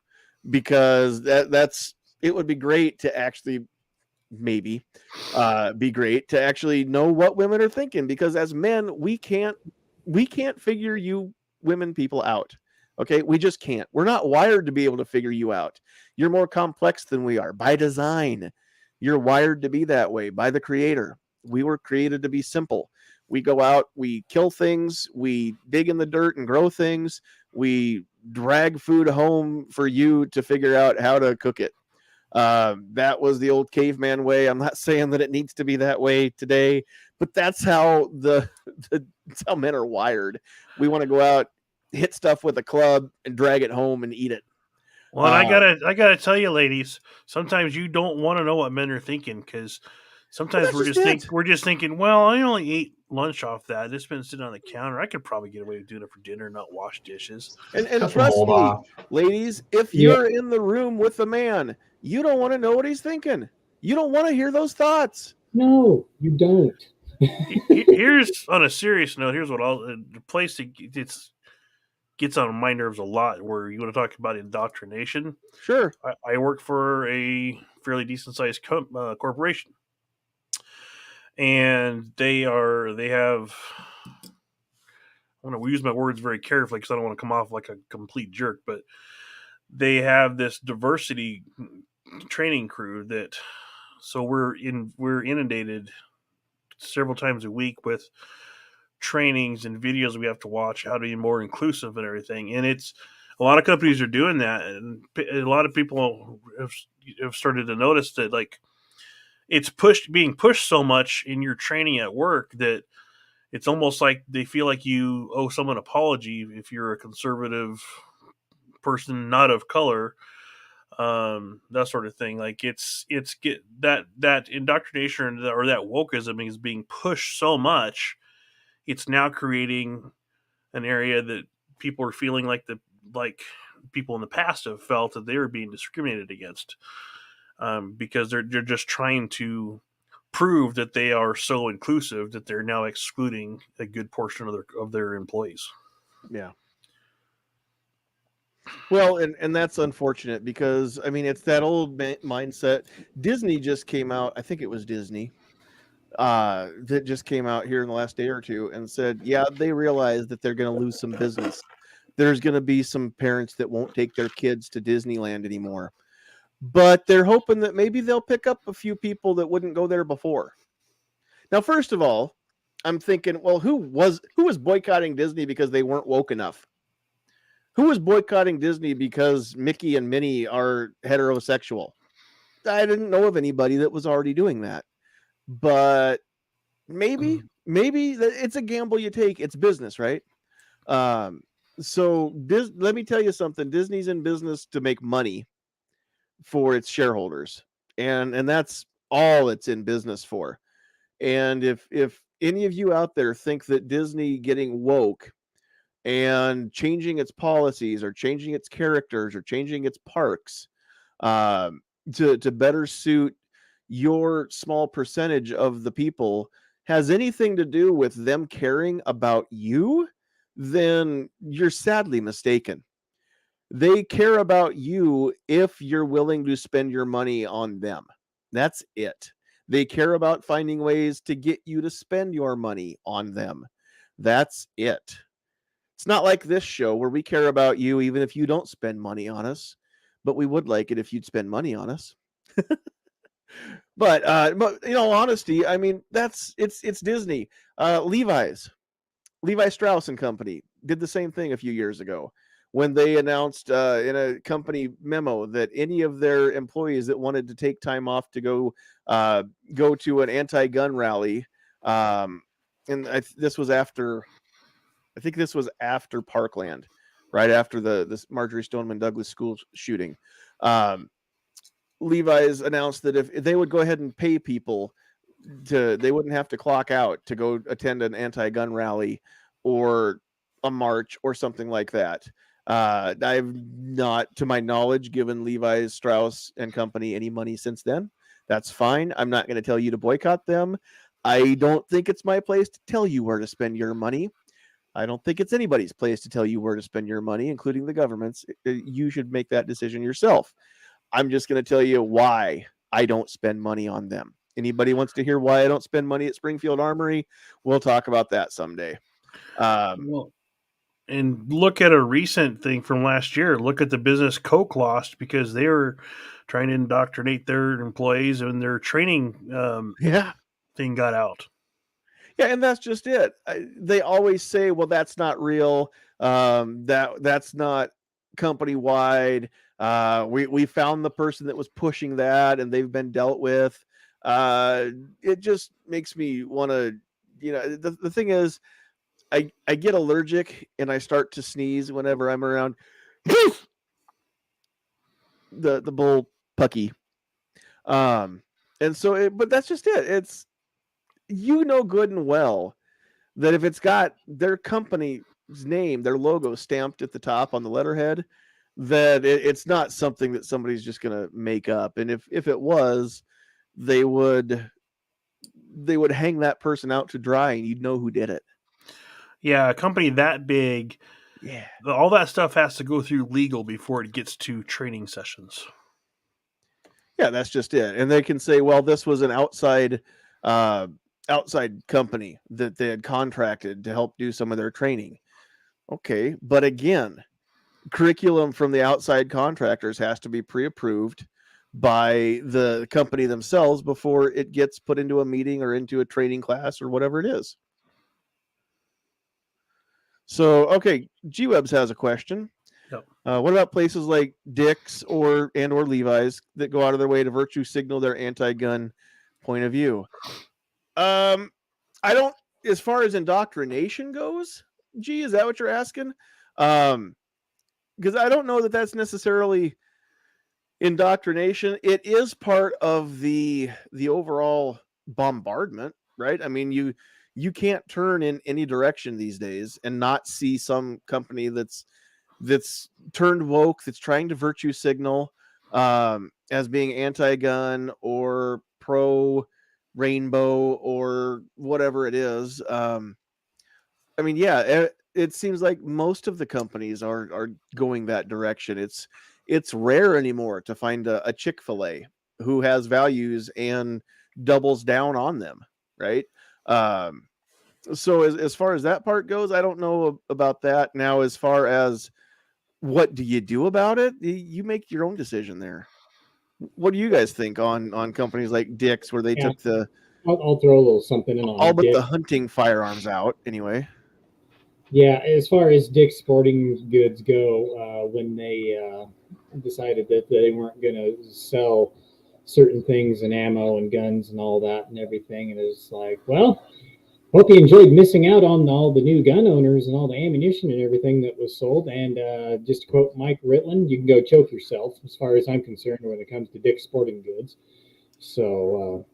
because it would be great to actually be great to actually know what women are thinking, because as men, we can't figure you women people out. Okay, we just can't. We're not wired to be able to figure you out. You're more complex than we are by design. You're wired to be that way by the creator. We were created to be simple. We go out, we kill things, we dig in the dirt and grow things, we drag food home for you to figure out how to cook it. That was the old caveman way. I'm not saying that it needs to be that way today, but that's how that's how men are wired. We want to go out, hit stuff with a club, and drag it home and eat it. Well, and I gotta tell you, ladies, sometimes you don't want to know what men are thinking, because sometimes we're just thinking, well, I only ate lunch off that. It's been sitting on the counter. I could probably get away with doing it for dinner, not wash dishes. And trust me, ladies, if you're in the room with a man, you don't want to know what he's thinking. You don't want to hear those thoughts. No, you don't. Here's, on a serious note, here's what the place that gets on my nerves a lot, where you want to talk about indoctrination. Sure. I work for a fairly decent sized corporation. and they have. I want to use my words very carefully because I don't want to come off like a complete jerk, but they have this diversity training crew that, so we're inundated several times a week with trainings and videos we have to watch how to be more inclusive and everything. And it's a lot of companies are doing that, and a lot of people have started to notice that, like, it's being pushed so much in your training at work that it's almost like they feel like you owe someone an apology if you're a conservative person not of color, that sort of thing. Like, it's get that indoctrination or that wokeism is being pushed so much, it's now creating an area that people are feeling like people in the past have felt that they were being discriminated against, because they're just trying to prove that they are so inclusive that they're now excluding a good portion of their employees. Yeah. Well, and that's unfortunate because I mean it's that old mindset. Disney just came out. I think it was Disney that just came out here in the last day or two and said, yeah, they realize that they're going to lose some business. There's going to be some parents that won't take their kids to Disneyland anymore, but they're hoping that maybe they'll pick up a few people that wouldn't go there before. Now, first of all, I'm thinking, well, who was boycotting Disney because they weren't woke enough? Who was boycotting Disney because Mickey and Minnie are heterosexual? I didn't know of anybody that was already doing that. But maybe it's a gamble you take. It's business, right? So let me tell you something. Disney's in business to make money for its shareholders, and that's all it's in business for. And if any of you out there think that Disney getting woke and changing its policies or changing its characters or changing its parks to better suit your small percentage of the people has anything to do with them caring about you, then you're sadly mistaken. They care about you if you're willing to spend your money on them. That's it. They care about finding ways to get you to spend your money on them. That's it. It's not like this show where we care about you even if you don't spend money on us, but we would like it if you'd spend money on us. But in all honesty, I mean it's Disney. Levi Strauss and Company did the same thing a few years ago when they announced in a company memo that any of their employees that wanted to take time off to go to an anti-gun rally, and this was after Parkland, right after the Marjorie Stoneman Douglas school shooting. Levi's announced that if they would go ahead and pay people they wouldn't have to clock out to go attend an anti-gun rally or a march or something like that. I've not, to my knowledge, given Levi Strauss and Company any money since then. That's fine. I'm not going to tell you to boycott them. I don't think it's my place to tell you where to spend your money. I don't think it's anybody's place to tell you where to spend your money, including the government's. You should make that decision yourself. I'm just going to tell you why I don't spend money on them. Anybody wants to hear why I don't spend money at Springfield Armory? We'll talk about that someday. Well, and look at a recent thing from last year. Look at the business Coke lost because they were trying to indoctrinate their employees, and their training thing got out. Yeah, and that's just it. They always say, well, that's not real. That's not company wide. We found the person that was pushing that, and they've been dealt with. It just makes me want to, the thing is, I get allergic and I start to sneeze whenever I'm around the bull pucky. And so, but that's just it. It's, good and well that if it's got their company's name, their logo stamped at the top on the letterhead, that it's not something that somebody's just going to make up. And if it was, they would hang that person out to dry and you'd know who did it. Yeah, a company that big, yeah, all that stuff has to go through legal before it gets to training sessions. Yeah, that's just it. And they can say, well, this was an outside outside company that they had contracted to help do some of their training. Okay, but again, curriculum from the outside contractors has to be pre-approved by the company themselves before it gets put into a meeting or into a training class or whatever it is. So, okay, G-Webs has a question. Yep. What about places like Dick's or Levi's that go out of their way to virtue signal their anti-gun point of view? I don't, as far as indoctrination goes, G, is that what you're asking? Because I don't know that that's necessarily indoctrination. It is part of the overall bombardment, right? I mean, you can't turn in any direction these days and not see some company that's turned woke, that's trying to virtue signal as being anti-gun or pro rainbow or whatever it is. I mean, yeah, it seems like most of the companies are going that direction. It's rare anymore to find a Chick-fil-A who has values and doubles down on them, right? So as far as that part goes, I don't know about that. Now, as far as what do you do about it, you make your own decision there. What do you guys think on companies like Dick's, where they Yeah. took the I'll throw a little something in on all but Dick. the hunting firearms out anyway? Yeah, as far as Dick's Sporting Goods go, when they decided that they weren't going to sell certain things and ammo and guns and all that and everything, and it's like, well, hope you enjoyed missing out on all the new gun owners and all the ammunition and everything that was sold. And just to quote Mike Ritland, you can go choke yourself, as far as I'm concerned, when it comes to Dick's Sporting Goods. So,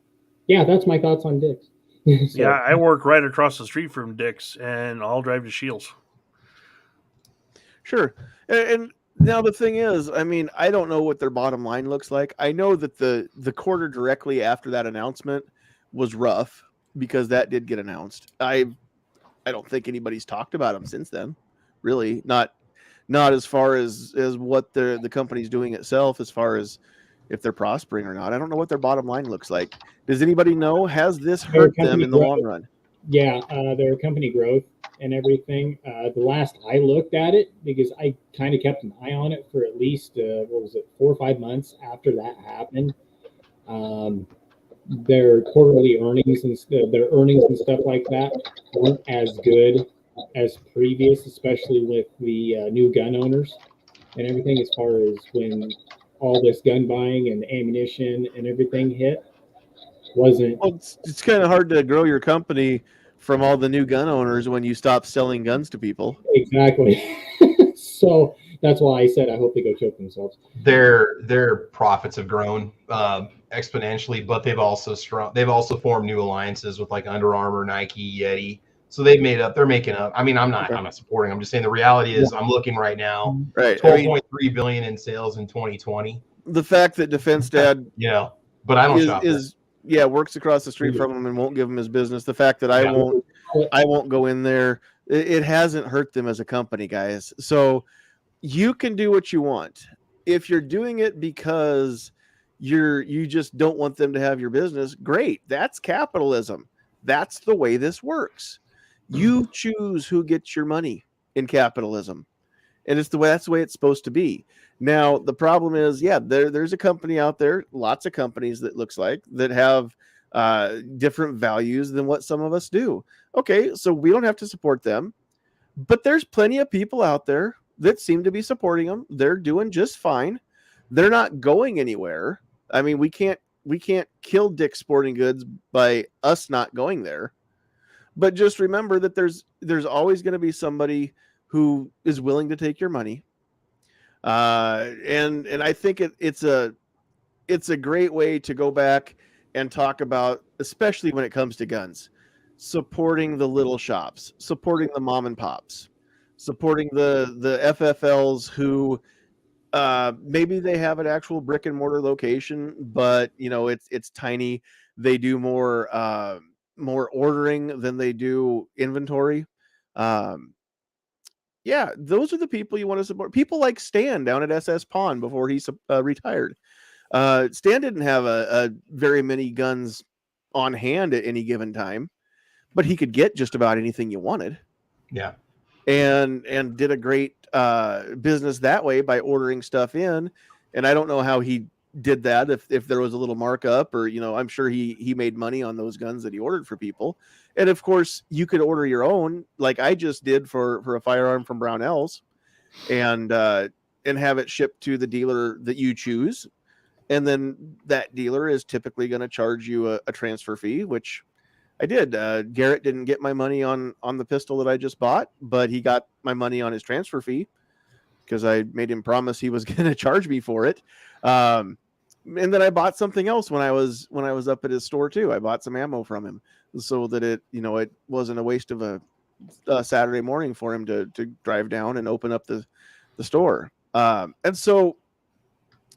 yeah, that's my thoughts on Dick's. So, Yeah, I work right across the street from Dick's, and I'll drive to Shields. Sure. And now the thing is, I mean, I don't know what their bottom line looks like. I know that the quarter directly after that announcement was rough because that did get announced. I don't think anybody's talked about them since then. Really, not as far as what the company's doing itself, as far as if they're prospering or not. I don't know what their bottom line looks like. Does anybody know? Has this hurt them in the long run? Yeah, their company growth and everything. The last I looked at it, because I kind of kept an eye on it for at least 4 or 5 months after that happened. Their quarterly earnings and their earnings and stuff like that weren't as good as previous, especially with the new gun owners and everything. As far as when all this gun buying and ammunition and everything hit, wasn't. Well, it's kind of hard to grow your company from all the new gun owners when you stop selling guns to people. Exactly. So that's why I said I hope they go choke themselves. Their profits have grown exponentially, but they've also formed new alliances with like Under Armour, Nike, Yeti. So they're making up. I mean, I'm not supporting. I'm just saying the reality is, I'm looking right now, right? 12.3 billion in sales in 2020. The fact that Defense Dad, but I don't shop there. Works across the street from him and won't give him his business. The fact that I won't go in there, it hasn't hurt them as a company, guys. So you can do what you want. If you're doing it because you just don't want them to have your business, great. That's capitalism. That's the way this works. You choose who gets your money in capitalism, and that's the way it's supposed to be. Now the problem is, there's a company out there, lots of companies that looks like that have different values than what some of us do. Okay, so we don't have to support them, but there's plenty of people out there that seem to be supporting them. They're doing just fine. They're not going anywhere. I mean, we can't kill Dick's Sporting Goods by us not going there. But just remember that there's always going to be somebody who is willing to take your money. And I think it's a great way to go back and talk about, especially when it comes to guns, supporting the little shops, supporting the mom and pops, supporting the FFLs who maybe they have an actual brick and mortar location, but it's tiny. They do more ordering than they do inventory. Those are the people you want to support. People like Stan down at SS Pawn before he retired. Stan didn't have a very many guns on hand at any given time, but he could get just about anything you wanted. Yeah. And did a great business that way by ordering stuff in. And I don't know how he did that, if there was a little markup, or, I'm sure he made money on those guns that he ordered for people. And of course you could order your own, like I just did for a firearm from Brownells, and have it shipped to the dealer that you choose. And then that dealer is typically going to charge you a transfer fee, which I did. Garrett didn't get my money on the pistol that I just bought, but he got my money on his transfer fee because I made him promise he was going to charge me for it. And then I bought something else when I was up at his store too. I bought some ammo from him so that it wasn't a waste of a Saturday morning for him to drive down and open up the store. And so,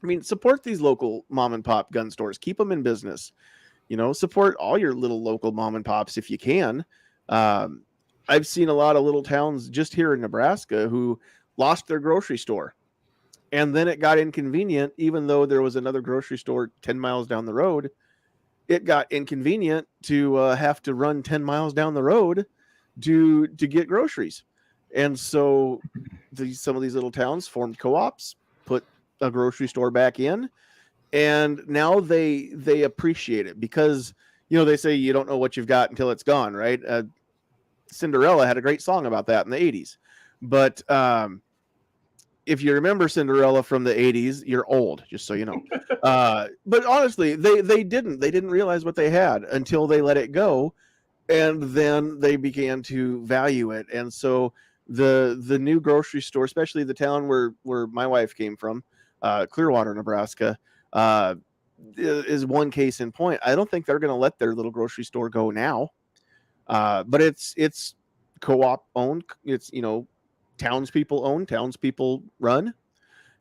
I mean, support these local mom and pop gun stores, keep them in business. Support all your little local mom and pops if you can. I've seen a lot of little towns just here in Nebraska who lost their grocery store. And then it got inconvenient, even though there was another grocery store 10 miles down the road. It got inconvenient to have to run 10 miles down the road to get groceries. And so some of these little towns formed co-ops, put a grocery store back in. And now they appreciate it because, they say you don't know what you've got until it's gone, right? Cinderella had a great song about that in the 80s. But if you remember Cinderella from the 80s, you're old, just so you know. But honestly, they didn't realize what they had until they let it go. And then they began to value it. And so the new grocery store, especially the town where my wife came from, Clearwater, Nebraska, is one case in point. I don't think they're going to let their little grocery store go now. But it's co-op owned. It's, townspeople owned, townspeople run,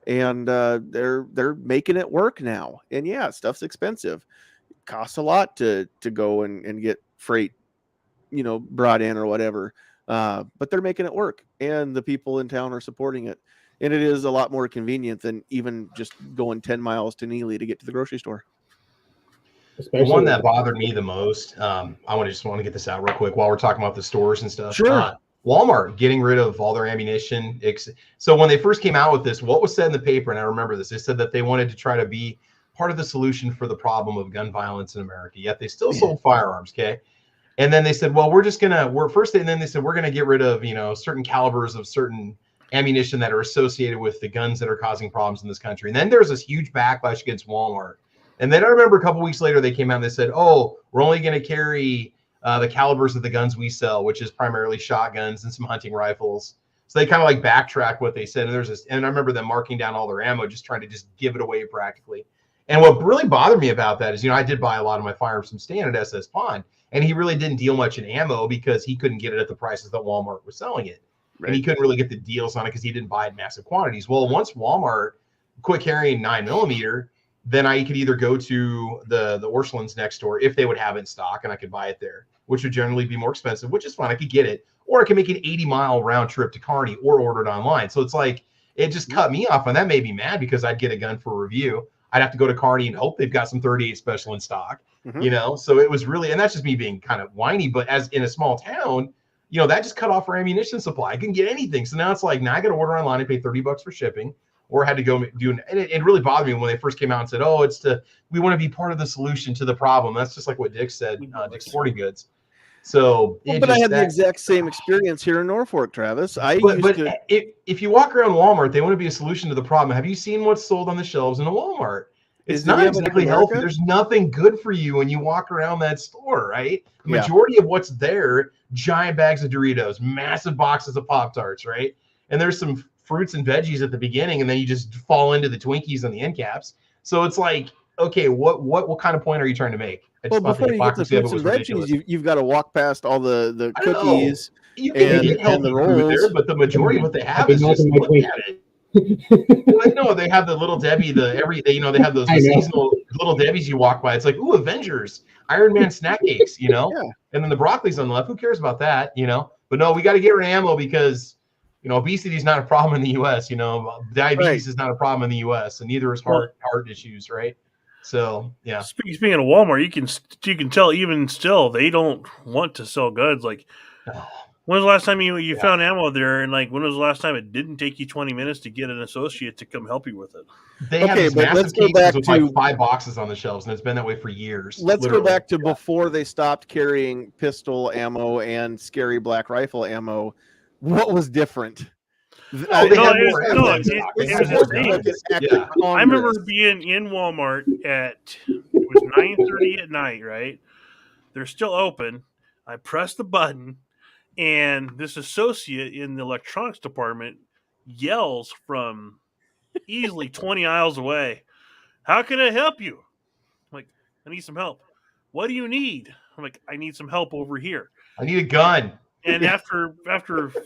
and they're making it work now. And yeah, stuff's expensive. It costs a lot to go and get freight, brought in or whatever. But they're making it work, and the people in town are supporting it. And it is a lot more convenient than even just going 10 miles to Neely to get to the grocery store. The one that bothered me the most, I want to get this out real quick while we're talking about the stores and stuff. Sure. Walmart getting rid of all their ammunition. So when they first came out with this, what was said in the paper, and I remember this, they said that they wanted to try to be part of the solution for the problem of gun violence in America, yet they still sold firearms, okay? And then they said, well, and then they said, we're going to get rid of, certain calibers of certain ammunition that are associated with the guns that are causing problems in this country. And then there's this huge backlash against Walmart. And then I remember a couple weeks later, they came out and they said, oh, we're only going to carry the calibers of the guns we sell, which is primarily shotguns and some hunting rifles. So they kind of like backtrack what they said. And I remember them marking down all their ammo, just trying to just give it away practically. And what really bothered me about that is, I did buy a lot of my firearms from Stan at SS Pond, and he really didn't deal much in ammo because he couldn't get it at the prices that Walmart was selling it. Right. And he couldn't really get the deals on it because he didn't buy it in massive quantities. Well, once Walmart quit carrying 9mm, then I could either go to the Orscheln's next door if they would have it in stock, and I could buy it there, which would generally be more expensive, which is fine. I could get it, or I could make an 80-mile round trip to Kearney or order it online. So it's like, it just cut me off, and that made me mad because I'd get a gun for review. I'd have to go to Kearney and hope they've got some 38 special in stock, So it was really, and that's just me being kind of whiny, but as in a small town, that just cut off our ammunition supply. I couldn't get anything. So now it's like, now I got to order online and pay $30 for shipping, or had to go do and it really bothered me when they first came out and said, oh, we want to be part of the solution to the problem. That's just like what Dick said, Dick's Sporting Goods. So, but I had the exact same experience here in Norfolk, Travis. If you walk around Walmart, they want to be a solution to the problem. Have you seen what's sold on the shelves in a Walmart? It's not exactly healthy. There's nothing good for you when you walk around that store, right? The majority of what's there, giant bags of Doritos, massive boxes of Pop-Tarts, right? And there's some fruits and veggies at the beginning, and then you just fall into the Twinkies and the end caps. So it's like, okay, what kind of point are you trying to make? Well, before you get to fruits and veggies, you've got to walk past all the cookies and the rolls. There, but the majority of what they have is just look at it. Well, no, they have the Little Debbie, they have those seasonal Little Debbies you walk by. It's like, ooh, Avengers, Iron Man snack cakes, And then the broccoli's on the left. Who cares about that, But no, we got to get rid of ammo because, obesity is not a problem in the U.S. Diabetes is not a problem in the U.S. and neither is heart issues, right? So yeah, Speaking of Walmart, you can tell even still they don't want to sell guns. Like, when was the last time you found ammo there? And like, when was the last time it didn't take you 20 minutes to get an associate to come help you with it? they have Okay, these but let's massive go cases back with like to 5 boxes on the shelves, and it's been that way for years. let's go literally. back to before they stopped carrying pistol ammo and scary black rifle ammo. What was different? They had more it ammo in was stock. They it had was more insane. guns. Like Yeah. I remember being in Walmart at it was 9:30 at night. Right, they're still open. I press the button, and this associate in the electronics department yells from easily 20 aisles away, "How can I help you?" I'm like, "I need some help." "What do you need?" I'm like, "I need some help over here." I need a gun. And after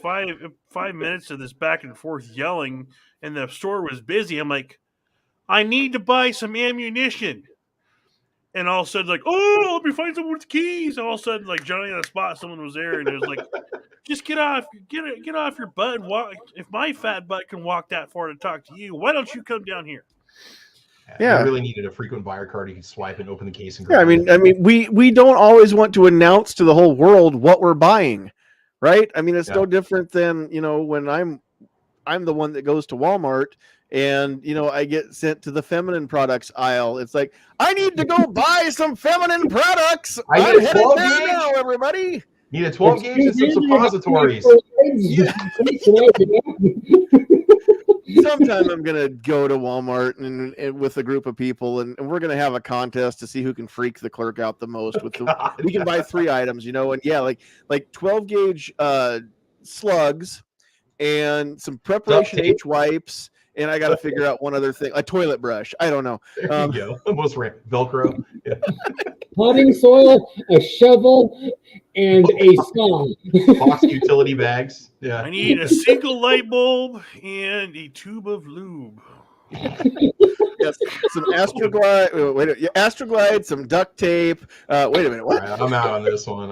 5 minutes of this back and forth yelling, and the store was busy, I'm like, "I need to buy some ammunition." And all of a sudden, like, "Oh, let me find someone with keys." And all of a sudden, like, Johnny on the spot, someone was there, and it was like, "Just get off your butt and walk. If my fat butt can walk that far to talk to you, why don't you come down here?" I really needed a frequent buyer card. You could swipe and open the case and Yeah, grab it. I mean, we don't always want to announce to the whole world what we're buying, right? I mean, it's no different than when I'm the one that goes to Walmart and I get sent to the feminine products aisle. It's like, I need to go buy some feminine products. I I'm need a headed 12 there gauge. now, everybody. Need a 12 gauge and some suppositories. Sometime I'm gonna go to Walmart and with a group of people, and we're gonna have a contest to see who can freak the clerk out the most. We can buy 3 items, and like 12 gauge slugs and some preparation H wipes, and I got to figure out one other thing, a toilet brush. I don't know. There you go. Almost Velcro. Yeah. Potting soil, a shovel, and a saw. Box utility bags. Yeah. I need a single light bulb and a tube of lube. Yes, some Astroglide. Astroglide, some duct tape. Wait a minute. What? All right, I'm out on this one.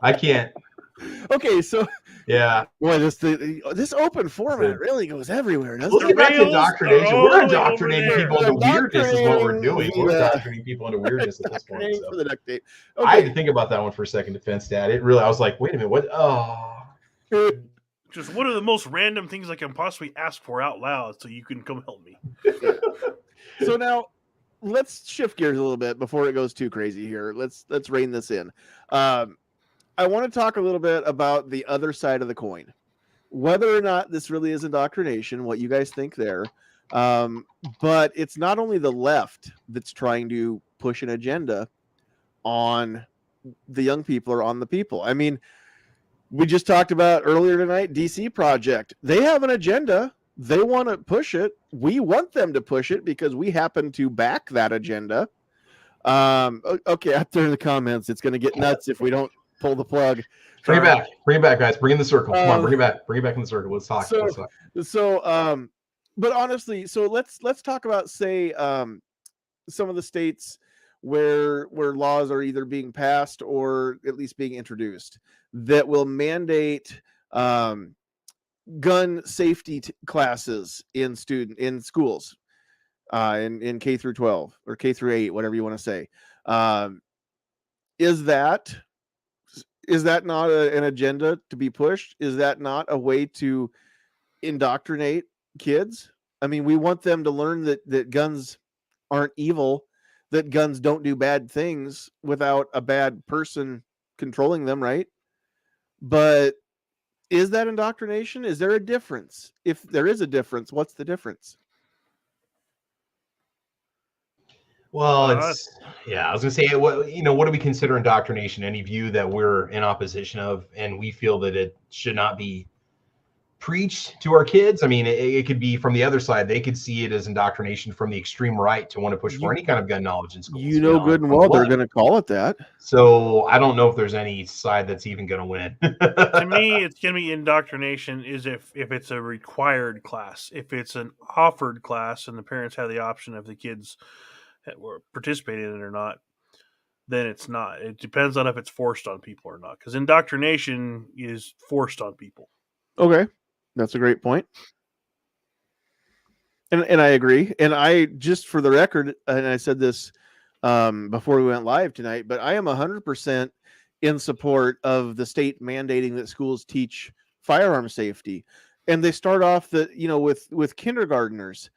I can't. Okay, so yeah, boy, this open format really goes everywhere, doesn't Let's it? get back to indoctrination. We're indoctrinating people into weirdness, is what we're doing. We're indoctrinating people into weirdness at this point. So. For the duct tape. Okay. I had to think about that one for a second, Defense Dad. I was like, wait a minute, what? Oh. Just one of the most random things I can possibly ask for out loud, so you can come help me. So now, let's shift gears a little bit before it goes too crazy here. Let's rein this in. I want to talk a little bit about the other side of the coin, whether or not this really is indoctrination, what you guys think there. But it's not only the left that's trying to push an agenda on the young people or on the people. I mean, we just talked about earlier tonight, DC Project. They have an agenda. They want to push it. We want them to push it because we happen to back that agenda. Okay, out there in the comments, it's going to get nuts if we don't pull the plug. Bring it back, guys. Bring in the circle. Come on, bring it back in the circle. Let's talk. But honestly, so let's talk about, say, some of the states where laws are either being passed or at least being introduced that will mandate gun safety classes in schools, in K through 12 or K through 8, whatever you want to say. Is that not an agenda to be pushed? Is that not a way to indoctrinate kids? I mean, we want them to learn that guns aren't evil, that guns don't do bad things without a bad person controlling them, right? But is that indoctrination? Is there a difference? If there is a difference, what's the difference? Well, I was going to say, what do we consider indoctrination? Any view that we're in opposition of, and we feel that it should not be preached to our kids? I mean, it could be from the other side. They could see it as indoctrination from the extreme right to want to push for any kind of gun knowledge in schools. Good and well, they're going to call it that. So I don't know if there's any side that's even going to win. To me, it's going to be indoctrination is if it's a required class. If it's an offered class and the parents have the option of the kids were participating in it or not, then it's not. It depends on if it's forced on people or not, because indoctrination is forced on people. Okay, that's a great point. And I agree. And I, just for the record, and I said this before we went live tonight, but I am 100% in support of the state mandating that schools teach firearm safety. And they start off with kindergartners.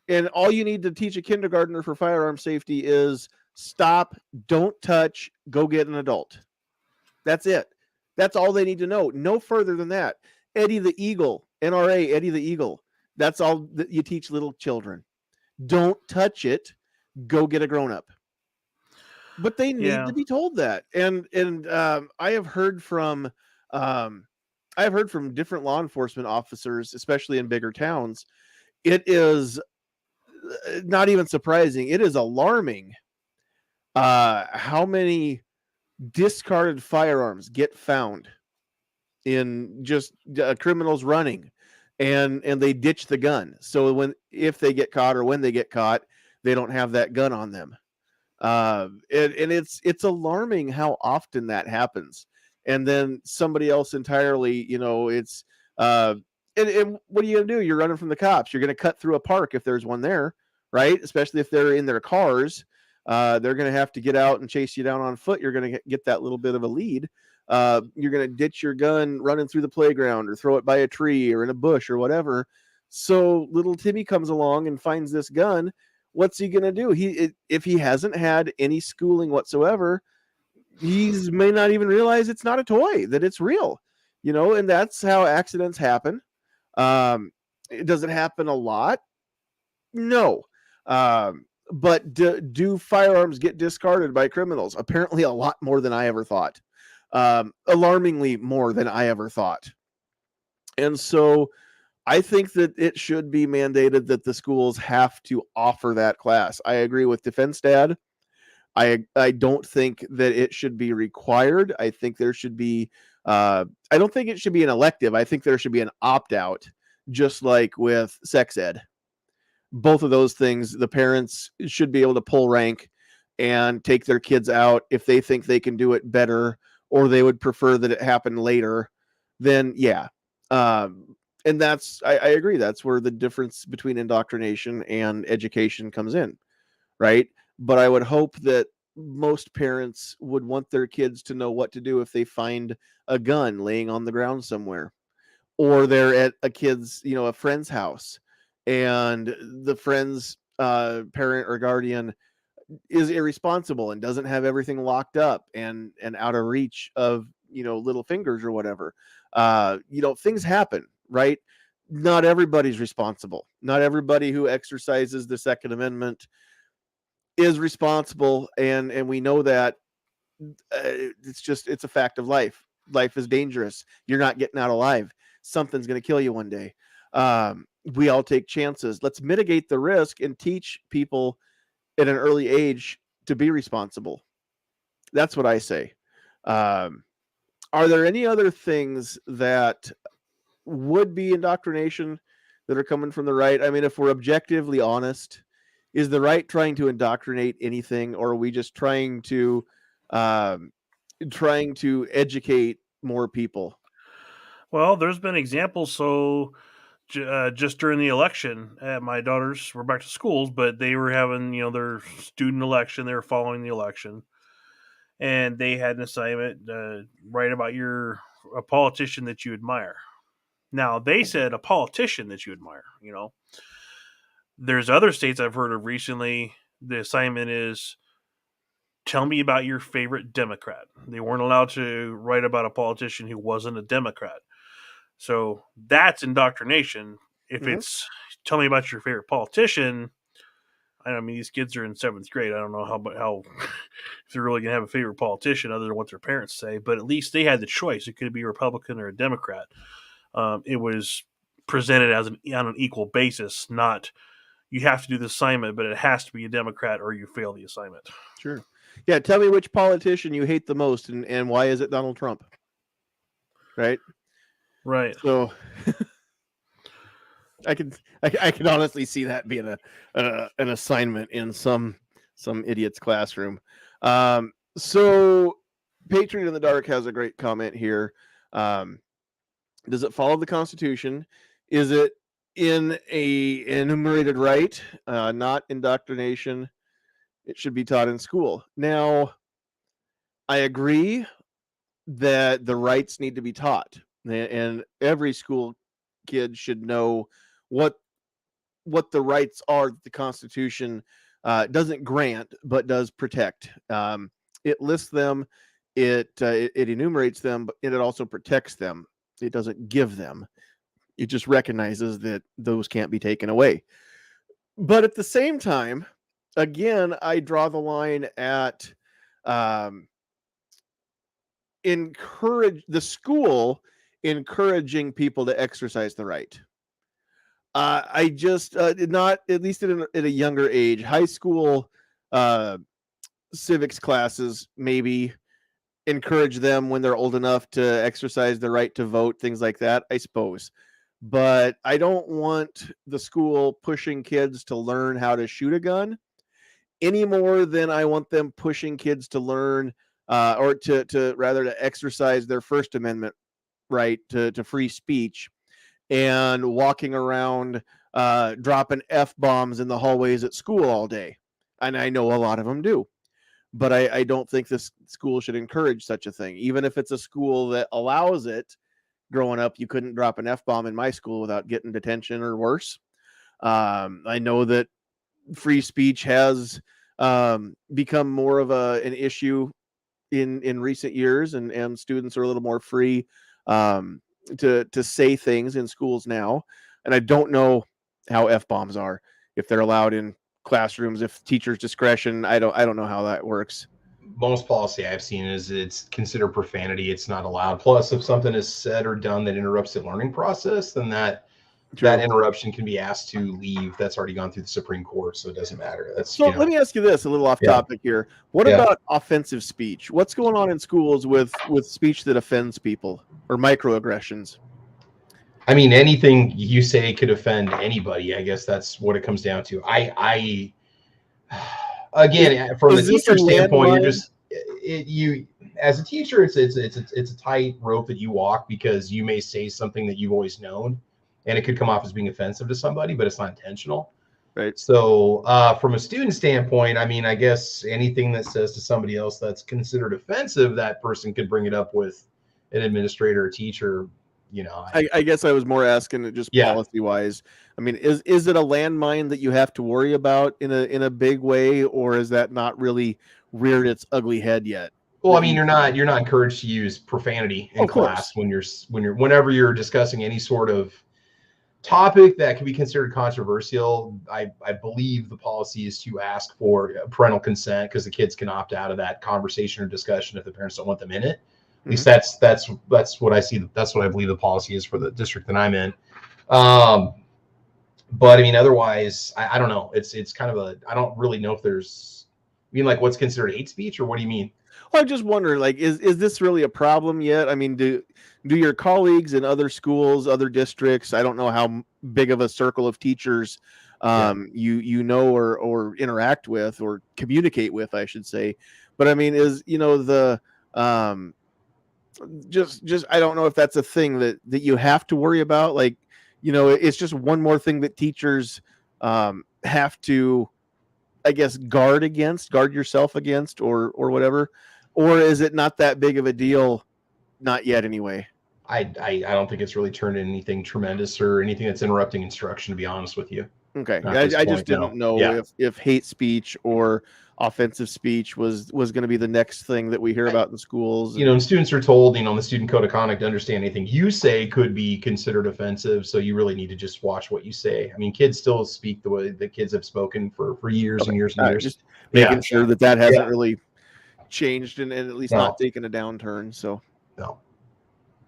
And all you need to teach a kindergartner for firearm safety is stop, don't touch, go get an adult. That's it. That's all they need to know. No further than that. Eddie the Eagle, NRA, Eddie the Eagle. That's all that you teach little children. Don't touch it. Go get a grown up. But they need to be told that. And I have heard from different law enforcement officers, especially in bigger towns. It is not even surprising. It is alarming how many discarded firearms get found in just criminals running, and they ditch the gun. So if they get caught or when they get caught, they don't have that gun on them. And it's alarming how often that happens. And then somebody else entirely, it's and what are you gonna do? You're running from the cops. You're gonna cut through a park if there's one there, right? Especially if they're in their cars. They're gonna have to get out and chase you down on foot. You're gonna get that little bit of a lead. You're gonna ditch your gun running through the playground or throw it by a tree or in a bush or whatever. So little Timmy comes along and finds this gun. What's he gonna do? If he hasn't had any schooling whatsoever, he may not even realize it's not a toy, that it's real, and that's how accidents happen. Does it happen a lot? No. But do firearms get discarded by criminals? Apparently a lot more than I ever thought. Alarmingly more than I ever thought. And so I think that it should be mandated that the schools have to offer that class. I agree with Defense Dad. I don't think that it should be required. I think there should be I don't think it should be an elective. I think there should be an opt-out, just like with sex ed. Both of those things, the parents should be able to pull rank and take their kids out if they think they can do it better, or they would prefer that it happen later. Then yeah. And I agree. That's where the difference between indoctrination and education comes in, right? But I would hope that most parents would want their kids to know what to do if they find a gun laying on the ground somewhere, or they're at a friend's house, and the friend's parent or guardian is irresponsible and doesn't have everything locked up and out of reach of little fingers or whatever. Things happen, right? Not everybody's responsible. Not everybody who exercises the Second Amendment is responsible, and we know that. It's a fact of life. Life is dangerous. You're not getting out alive. Something's going to kill you one day. We all take chances. Let's mitigate the risk and teach people at an early age to be responsible. That's what I say. Are there any other things that would be indoctrination that are coming from the right? I mean, if we're objectively honest, is the right trying to indoctrinate anything, or are we just trying to educate more people? Well, there's been examples. So just during the election, my daughters were back to schools, but they were having their student election. They were following the election, and they had an assignment: write about a politician that you admire. Now they said a politician that you admire. There's other states I've heard of recently. The assignment is tell me about your favorite Democrat. They weren't allowed to write about a politician who wasn't a Democrat. So that's indoctrination. If it's tell me about your favorite politician, I mean, these kids are in 7th grade. I don't know how if they're really going to have a favorite politician other than what their parents say, but at least they had the choice. It could be a Republican or a Democrat. It was presented as on an equal basis, not you have to do the assignment, but it has to be a Democrat or you fail the assignment. Sure. Yeah, tell me which politician you hate the most, and why is it Donald Trump? Right? Right. So I can honestly see that being an assignment in some idiot's classroom. So Patriot in the Dark has a great comment here. Does it follow the Constitution? Is it in a enumerated right, not indoctrination. It should be taught in school. Now, I agree that the rights need to be taught, and every school kid should know what the rights are that the Constitution doesn't grant but does protect. It lists them, it enumerates them, but it also protects them. It doesn't give them. It just recognizes that those can't be taken away. But at the same time, again, I draw the line at encourage the school encouraging people to exercise the right. I just did not, at least at a younger age, high school civics classes, maybe encourage them when they're old enough to exercise the right to vote, things like that, I suppose. But I don't want the school pushing kids to learn how to shoot a gun any more than I want them pushing kids to learn or to rather to exercise their First Amendment right to free speech and walking around dropping F-bombs in the hallways at school all day. And I know a lot of them do. But I don't think this school should encourage such a thing. Even if it's a school that allows it, growing up, you couldn't drop an F-bomb in my school without getting detention or worse. I know that free speech has become more of an issue in recent years, and students are a little more free to say things in schools now. And I don't know how F-bombs are, if they're allowed in classrooms, if teachers' discretion. I don't know how that works. Most policy I've seen is it's considered profanity. It's not allowed. Plus, if something is said or done that interrupts the learning process, then that interruption can be asked to leave. That's already gone through the Supreme Court, so it doesn't matter. That's so. Let me ask you this, a little off topic here. What about offensive speech? What's going on in schools with speech that offends people or microaggressions? I mean, anything you say could offend anybody. I guess that's what it comes down to. Again, from the teacher standpoint, you're just you as a teacher. It's a tight rope that you walk, because you may say something that you've always known, and it could come off as being offensive to somebody, but it's not intentional. Right. So from a student standpoint, I mean, I guess anything that says to somebody else that's considered offensive, that person could bring it up with an administrator or teacher. You know, I guess I was more asking it just policy wise. I mean, is it a landmine that you have to worry about in a big way, or is that not really reared its ugly head yet? Well, I mean, you're not encouraged to use profanity in class whenever you're discussing any sort of topic that can be considered controversial. I believe the policy is to ask for parental consent, because the kids can opt out of that conversation or discussion if the parents don't want them in it. At least that's what I see. That's what I believe the policy is for the district that I'm in. But I mean, otherwise, I don't know. It's kind of I don't really know if there's. I mean, like, what's considered hate speech, or what do you mean? Well, I'm just wondering, like, is this really a problem yet? I mean, do your colleagues in other schools, other districts? I don't know how big of a circle of teachers you know or interact with or communicate with, I should say. But I mean, is the just I don't know if that's a thing that you have to worry about. Like, it's just one more thing that teachers have to, I guess, guard yourself against, or whatever. Or is it not that big of a deal? Not yet, anyway. I don't think it's really turned into anything tremendous or anything that's interrupting instruction, to be honest with you. Okay. I just didn't know if hate speech or offensive speech was going to be the next thing that we hear about in schools. And students are told, in the student code of conduct, to understand anything you say could be considered offensive. So you really need to just watch what you say. I mean, kids still speak the way the kids have spoken for years and years and years. Just making sure that hasn't really changed and at least not taken a downturn. So no.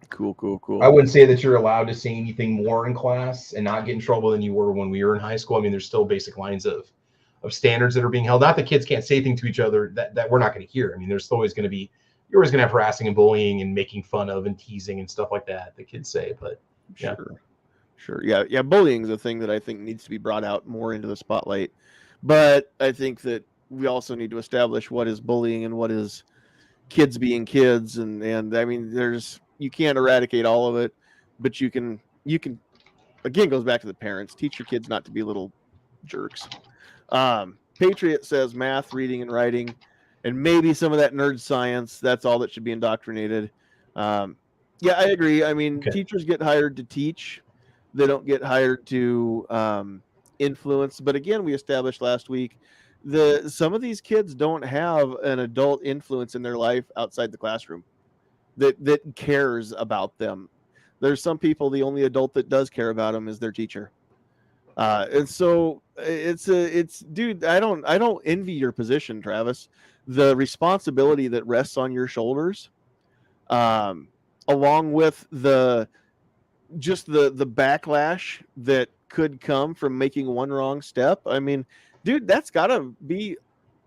Cool. I wouldn't say that you're allowed to say anything more in class and not get in trouble than you were when we were in high school. I mean, there's still basic lines of standards that are being held. Not that kids can't say things to each other that we're not going to hear. I mean, there's always going to be, you're always going to have harassing and bullying and making fun of and teasing and stuff like that kids say. But sure. Yeah. Bullying is a thing that I think needs to be brought out more into the spotlight. But I think that we also need to establish what is bullying and what is kids being kids. And I mean, you can't eradicate all of it, but you can again, goes back to the parents. Teach your kids not to be little jerks. Patriot says math, reading, and writing, and maybe some of that nerd science. That's all that should be indoctrinated. Yeah, I agree. I mean, teachers get hired to teach. They don't get hired to influence. But again, we established last week some of these kids don't have an adult influence in their life outside the classroom that cares about them. There's some people, the only adult that does care about them is their teacher. And so it's dude, I don't envy your position, Travis. The responsibility that rests on your shoulders, along with the backlash that could come from making one wrong step. I mean, dude, that's gotta be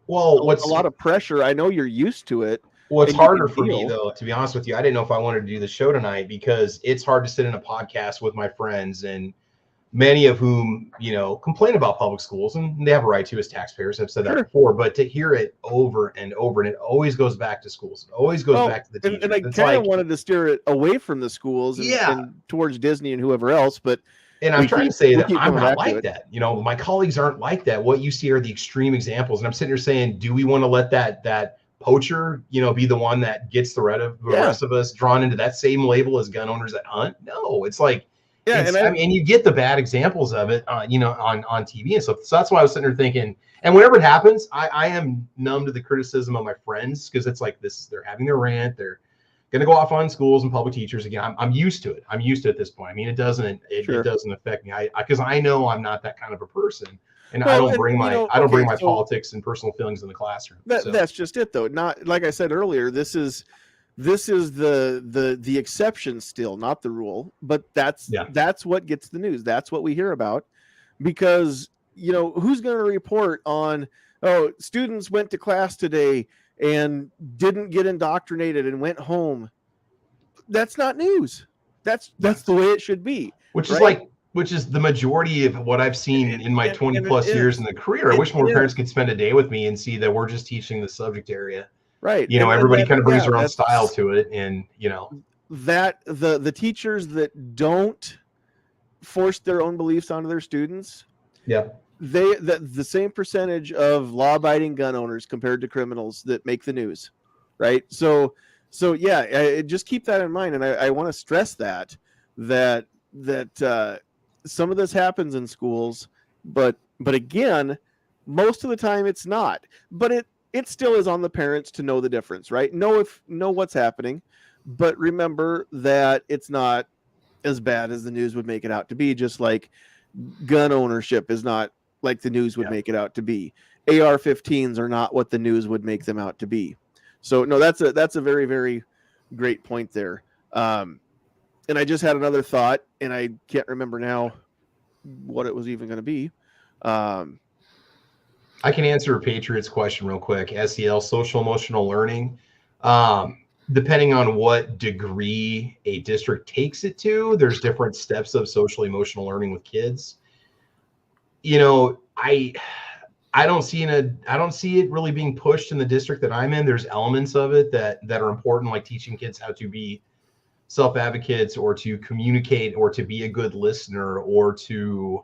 a lot of pressure. I know you're used to it. What's harder for me, though, to be honest with you, I didn't know if I wanted to do the show tonight because it's hard to sit in a podcast with my friends, and many of whom, complain about public schools, and they have a right to as taxpayers. I've said that before, but to hear it over and over, and it always goes back to schools. It always goes back to the teachers. And I kind of wanted to steer it away from the schools and towards Disney and whoever else, but and I'm trying to say that I'm not like that. My colleagues aren't like that. What you see are the extreme examples, and I'm sitting here saying, do we want to let that poacher, be the one that gets the rest of us drawn into that same label as gun owners that hunt? No, it's like. Yeah, and you get the bad examples of it, on TV and stuff. So that's why I was sitting there thinking. And whenever it happens, I am numb to the criticism of my friends because it's like this: they're having their rant, they're going to go off on schools and public teachers again. I'm used to it. I'm used to it at this point. I mean, it doesn't affect me. Because I know I'm not that kind of a person, and I don't bring my politics and personal feelings in the classroom. That's just it, though. Not like I said earlier. This is the exception still, not the rule, but that's what gets the news. That's what we hear about, because who's going to report on, students went to class today and didn't get indoctrinated and went home. That's not news. That's the way it should be. Which is the majority of what I've seen in my 20 plus years in the career. I wish more parents could spend a day with me and see that we're just teaching the subject area. Right. Everybody kind of brings their own style to it. And, that the teachers that don't force their own beliefs onto their students. Yeah. The same percentage of law abiding gun owners compared to criminals that make the news. Right. So just keep that in mind. And I want to stress that some of this happens in schools, but again, most of the time it's not, but it still is on the parents to know the difference, right? Know what's happening, but remember that it's not as bad as the news would make it out to be, just like gun ownership is not like the news would make it out to be. AR-15s are not what the news would make them out to be. So no, that's a very, very great point there. And I just had another thought, and I can't remember now what it was even going to be. I can answer a Patriots question real quick. SEL, social emotional learning. Depending on what degree a district takes it to, there's different steps of social emotional learning with kids. I don't see it really being pushed in the district that I'm in. There's elements of it that are important, like teaching kids how to be self-advocates, or to communicate, or to be a good listener, or to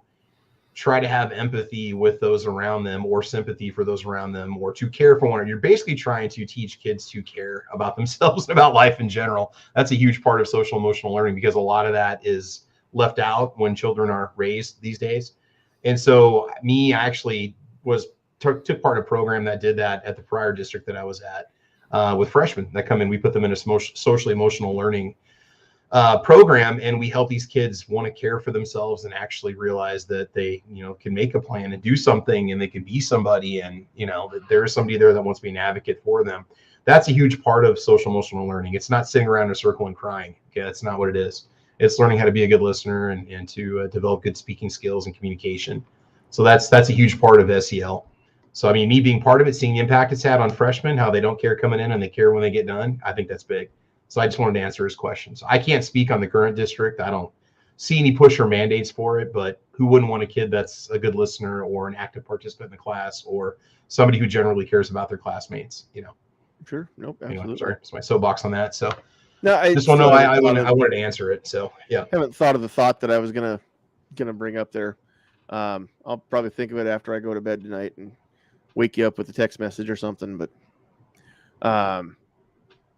try to have empathy with those around them, or sympathy for those around them, or to care for one another. You're basically trying to teach kids to care about themselves and about life in general. That's a huge part of social emotional learning, because a lot of that is left out when children are raised these days. And so I actually took part in a program that did that at the prior district that I was at, with freshmen that come in. We put them in a socially emotional learning program, and we help these kids want to care for themselves and actually realize that they can make a plan and do something, and they can be somebody, and that there's somebody there that wants to be an advocate for them. That's a huge part of social emotional learning. It's not sitting around in a circle and crying. Okay, that's not what it is. It's learning how to be a good listener and to develop good speaking skills and communication. So that's a huge part of SEL. So me being part of it, seeing the impact it's had on freshmen, how they don't care coming in and they care when they get done, I think that's big. So I just wanted to answer his questions. I can't speak on the current district. I don't see any push or mandates for it, but who wouldn't want a kid that's a good listener, or an active participant in the class, or somebody who generally cares about their classmates, Sure. Nope. Absolutely. Anyway, sorry, it's my soapbox on that. So no, I just want to know, I wanted to answer it. So yeah. I haven't thought of the thought that I was going to gonna bring up there. I'll probably think of it after I go to bed tonight and wake you up with a text message or something. But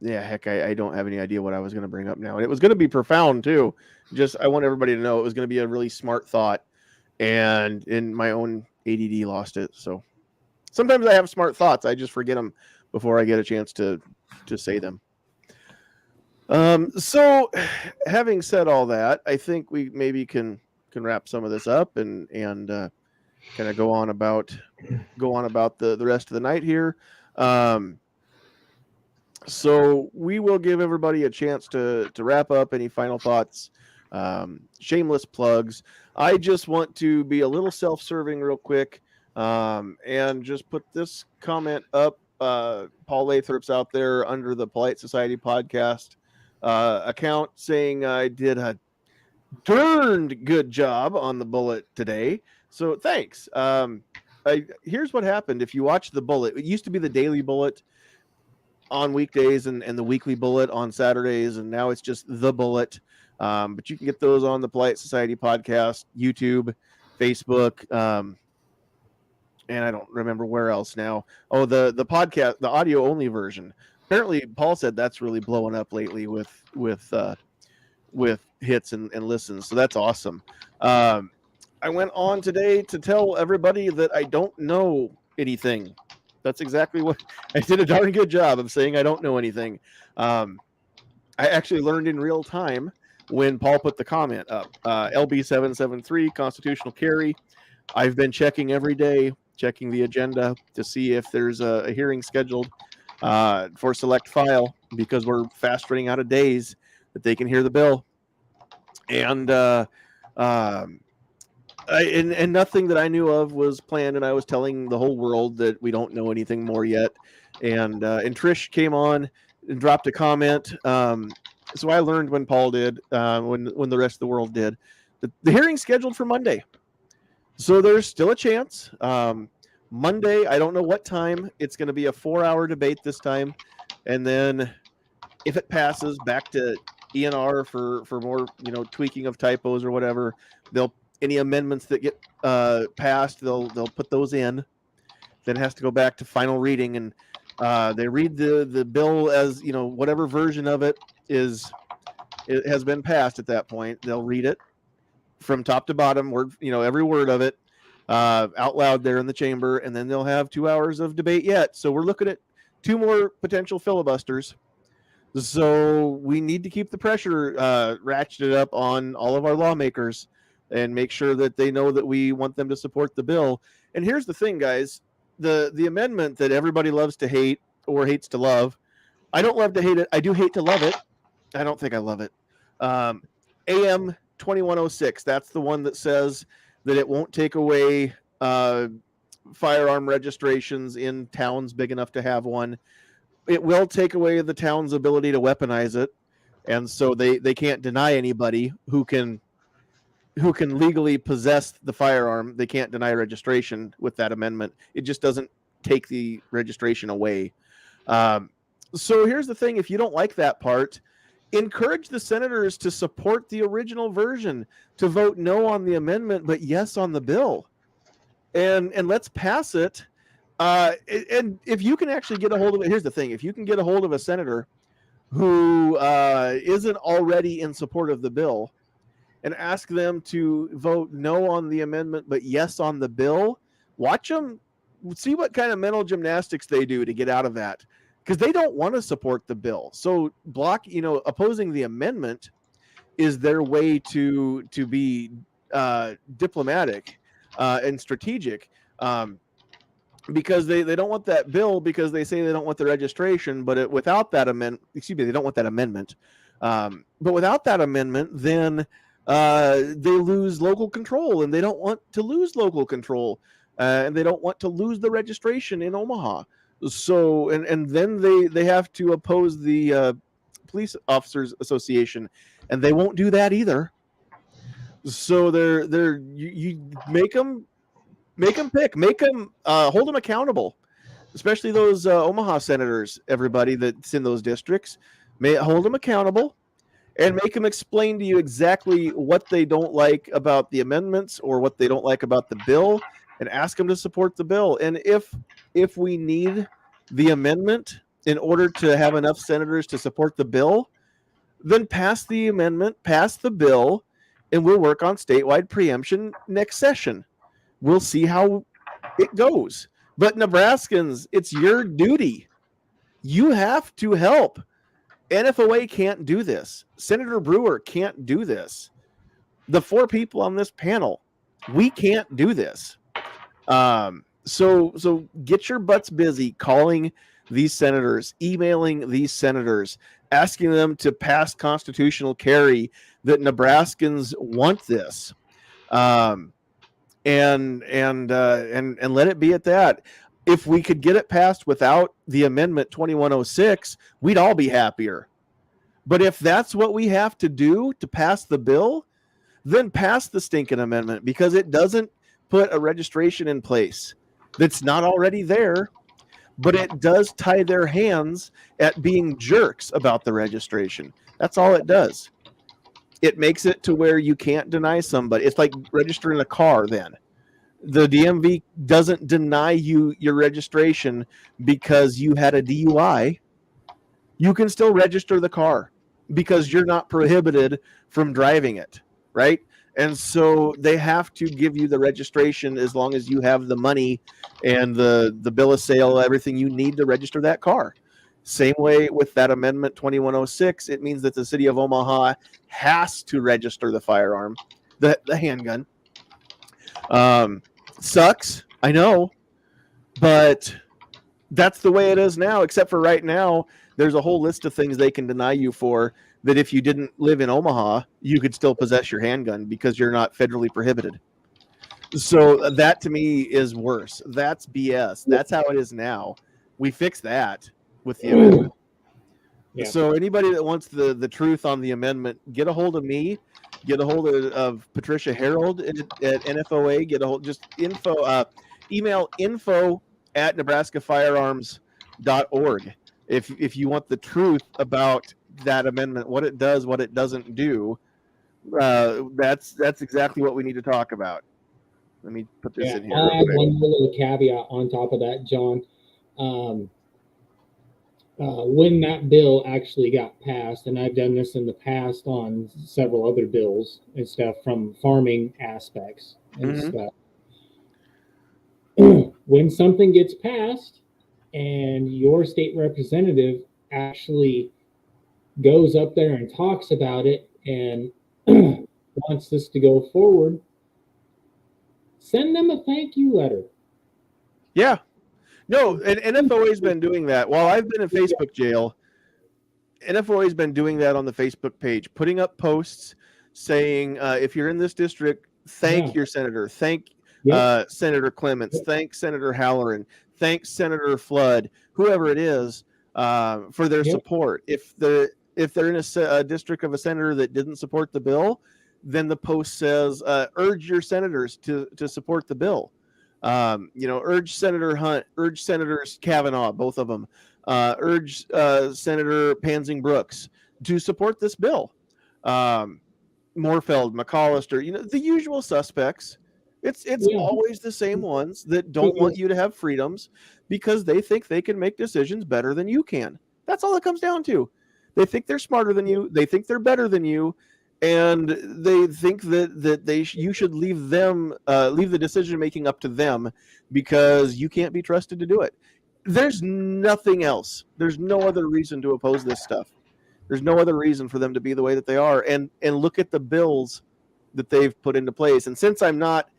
yeah, heck, I don't have any idea what I was gonna bring up now, and it was gonna be profound too. Just I want everybody to know it was gonna be a really smart thought, and in my own ADD lost it. So sometimes I have smart thoughts, I just forget them before I get a chance to say them. So having said all that, I think we maybe can wrap some of this up and kind of go on about the rest of the night here. So we will give everybody a chance to wrap up. Any final thoughts, shameless plugs. I just want to be a little self-serving real quick, and just put this comment up. Paul Lathrop's out there under the Polite Society podcast account saying I did a darned good job on the bullet today. So thanks. Here's what happened. If you watch the bullet, it used to be the daily bullet on weekdays and the weekly bullet on Saturdays, and now it's just the bullet. But you can get those on the Polite Society podcast, YouTube, Facebook, and I don't remember where else now. Oh, the podcast, the audio only version. Apparently, Paul said that's really blowing up lately with hits and listens. So that's awesome. I went on today to tell everybody that I don't know anything. That's exactly what I did. A darn good job of saying I don't know anything. I actually learned in real time when Paul put the comment up. LB773 constitutional carry. I've been checking every day, checking the agenda to see if there's a hearing scheduled for select file, because we're fast running out of days that they can hear the bill. And and nothing that I knew of was planned, and I was telling the whole world that we don't know anything more yet. And Trish came on and dropped a comment. So I learned when Paul did, when the rest of the world did, the hearing's scheduled for Monday. So there's still a chance. Monday, I don't know what time. It's going to be a 4-hour debate this time, and then if it passes, back to ENR for more, tweaking of typos or whatever. Any amendments that get passed, they'll put those in. Then it has to go back to final reading, and they read the bill as whatever version of it has been passed at that point. They'll read it from top to bottom, word, every word of it out loud there in the chamber, and then they'll have 2 hours of debate yet. So we're looking at 2 more potential filibusters. So we need to keep the pressure ratcheted up on all of our lawmakers and make sure that they know that we want them to support the bill. And here's the thing, guys. The amendment that everybody loves to hate or hates to love, I don't love to hate it. I do hate to love it. I don't think I love it. AM 2106, that's the one that says that it won't take away firearm registrations in towns big enough to have one. It will take away the town's ability to weaponize it, and so they can't deny anybody who can legally possess the firearm. They can't deny registration with that amendment. It just doesn't take the registration away. So here's the thing: if you don't like that part, encourage the senators to support the original version, to vote no on the amendment but yes on the bill, and let's pass it. And if you can actually get a hold of it, here's the thing: if you can get a hold of a senator who isn't already in support of the bill and ask them to vote no on the amendment but yes on the bill, watch them, see what kind of mental gymnastics they do to get out of that, because they don't want to support the bill. So opposing the amendment is their way to be diplomatic and strategic. Because they don't want that bill, because they say they don't want the registration, but without that amendment, they don't want that amendment. But without that amendment, then they lose local control, and they don't want to lose local control, and they don't want to lose the registration in Omaha. So, and then they have to oppose the Police Officers Association, and they won't do that either. So you make them pick, hold them accountable, especially those Omaha senators, everybody that's in those districts. Hold them accountable and make them explain to you exactly what they don't like about the amendments or what they don't like about the bill, and ask them to support the bill. And if we need the amendment in order to have enough senators to support the bill, then pass the amendment, pass the bill, and we'll work on statewide preemption next session. We'll see how it goes. But Nebraskans, it's your duty. You have to help. NFOA can't do this. Senator Brewer can't do this. The 4 people on this panel, we can't do this. So get your butts busy calling these senators, emailing these senators, asking them to pass constitutional carry that Nebraskans want this. And let it be at that. If we could get it passed without the amendment 2106, we'd all be happier. But if that's what we have to do to pass the bill, then pass the stinking amendment, because it doesn't put a registration in place that's not already there, but it does tie their hands at being jerks about the registration. That's all it does. It makes it to where you can't deny somebody. It's like registering a car then. The DMV doesn't deny you your registration because you had a DUI. You can still register the car because you're not prohibited from driving it, right? And so they have to give you the registration as long as you have the money and the bill of sale, everything you need to register that car. Same way with that amendment 2106, it means that the city of Omaha has to register the firearm, the handgun. Sucks, I know, but that's the way it is now, except for right now, there's a whole list of things they can deny you for that if you didn't live in Omaha, you could still possess your handgun because you're not federally prohibited. So that to me is worse. That's BS. That's how it is now. We fixed that with the amendment. Yeah. So anybody that wants the truth on the amendment, get a hold of me. Get a hold of Patricia Harold at NFOA. Get a hold, just email info@nebraskafirearms.org if you want the truth about that amendment, what it does, what it doesn't do. That's exactly what we need to talk about. Let me put this in here. I'll add one little caveat on top of that, John. When that bill actually got passed, and I've done this in the past on several other bills and stuff from farming aspects and stuff. When something gets passed and your state representative actually goes up there and talks about it and wants this to go forward, send them a thank you letter. Yeah. No, and NFOA has been doing that. While I've been in Facebook jail, NFOA has been doing that on the Facebook page, putting up posts saying, if you're in this district, thank your senator, thank Senator Clements, thank Senator Halloran, thank Senator Flood, whoever it is, for their support. If they're in a district of a senator that didn't support the bill, then the post says, urge your senators to support the bill. Urge Senator Hunt, urge Senators Kavanaugh, both of them, urge Senator Pansing Brooks to support this bill. Morfeld, McCollister, the usual suspects. It's always the same ones that don't want you to have freedoms because they think they can make decisions better than you can. That's all it comes down to. They think they're smarter than you. They think they're better than you. And they think that you should leave the decision making up to them because you can't be trusted to do it. There's nothing else. There's no other reason to oppose this stuff. There's no other reason for them to be the way that they are. And look at the bills that they've put into place. And since I'm not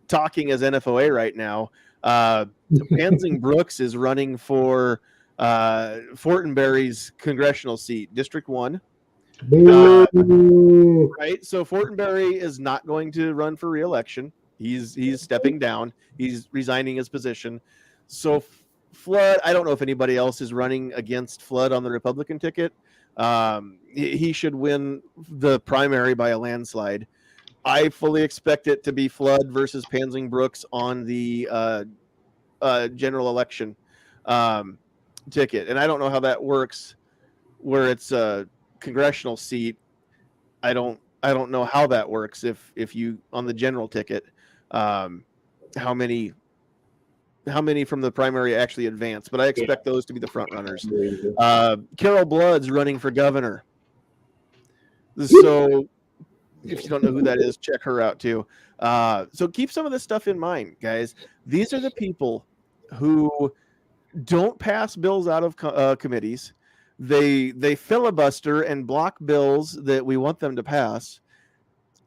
talking as NFOA right now, Pansing Brooks is running for Fortenberry's congressional seat, District 1. Right, so Fortenberry is not going to run for re-election. He's stepping down. He's resigning his position. So Flood, I don't know if anybody else is running against Flood on the Republican ticket. He should win the primary by a landslide. I fully expect it to be Flood versus Pansing Brooks on the general election ticket, and I don't know how that works, where it's a congressional seat I don't know how that works. If you on the general ticket, how many from the primary actually advance? But I expect those to be the front runners. Carol Blood's running for governor. So if you don't know who that is, check her out too. So keep some of this stuff in mind, guys. These are the people who don't pass bills out of committees. They filibuster and block bills that we want them to pass.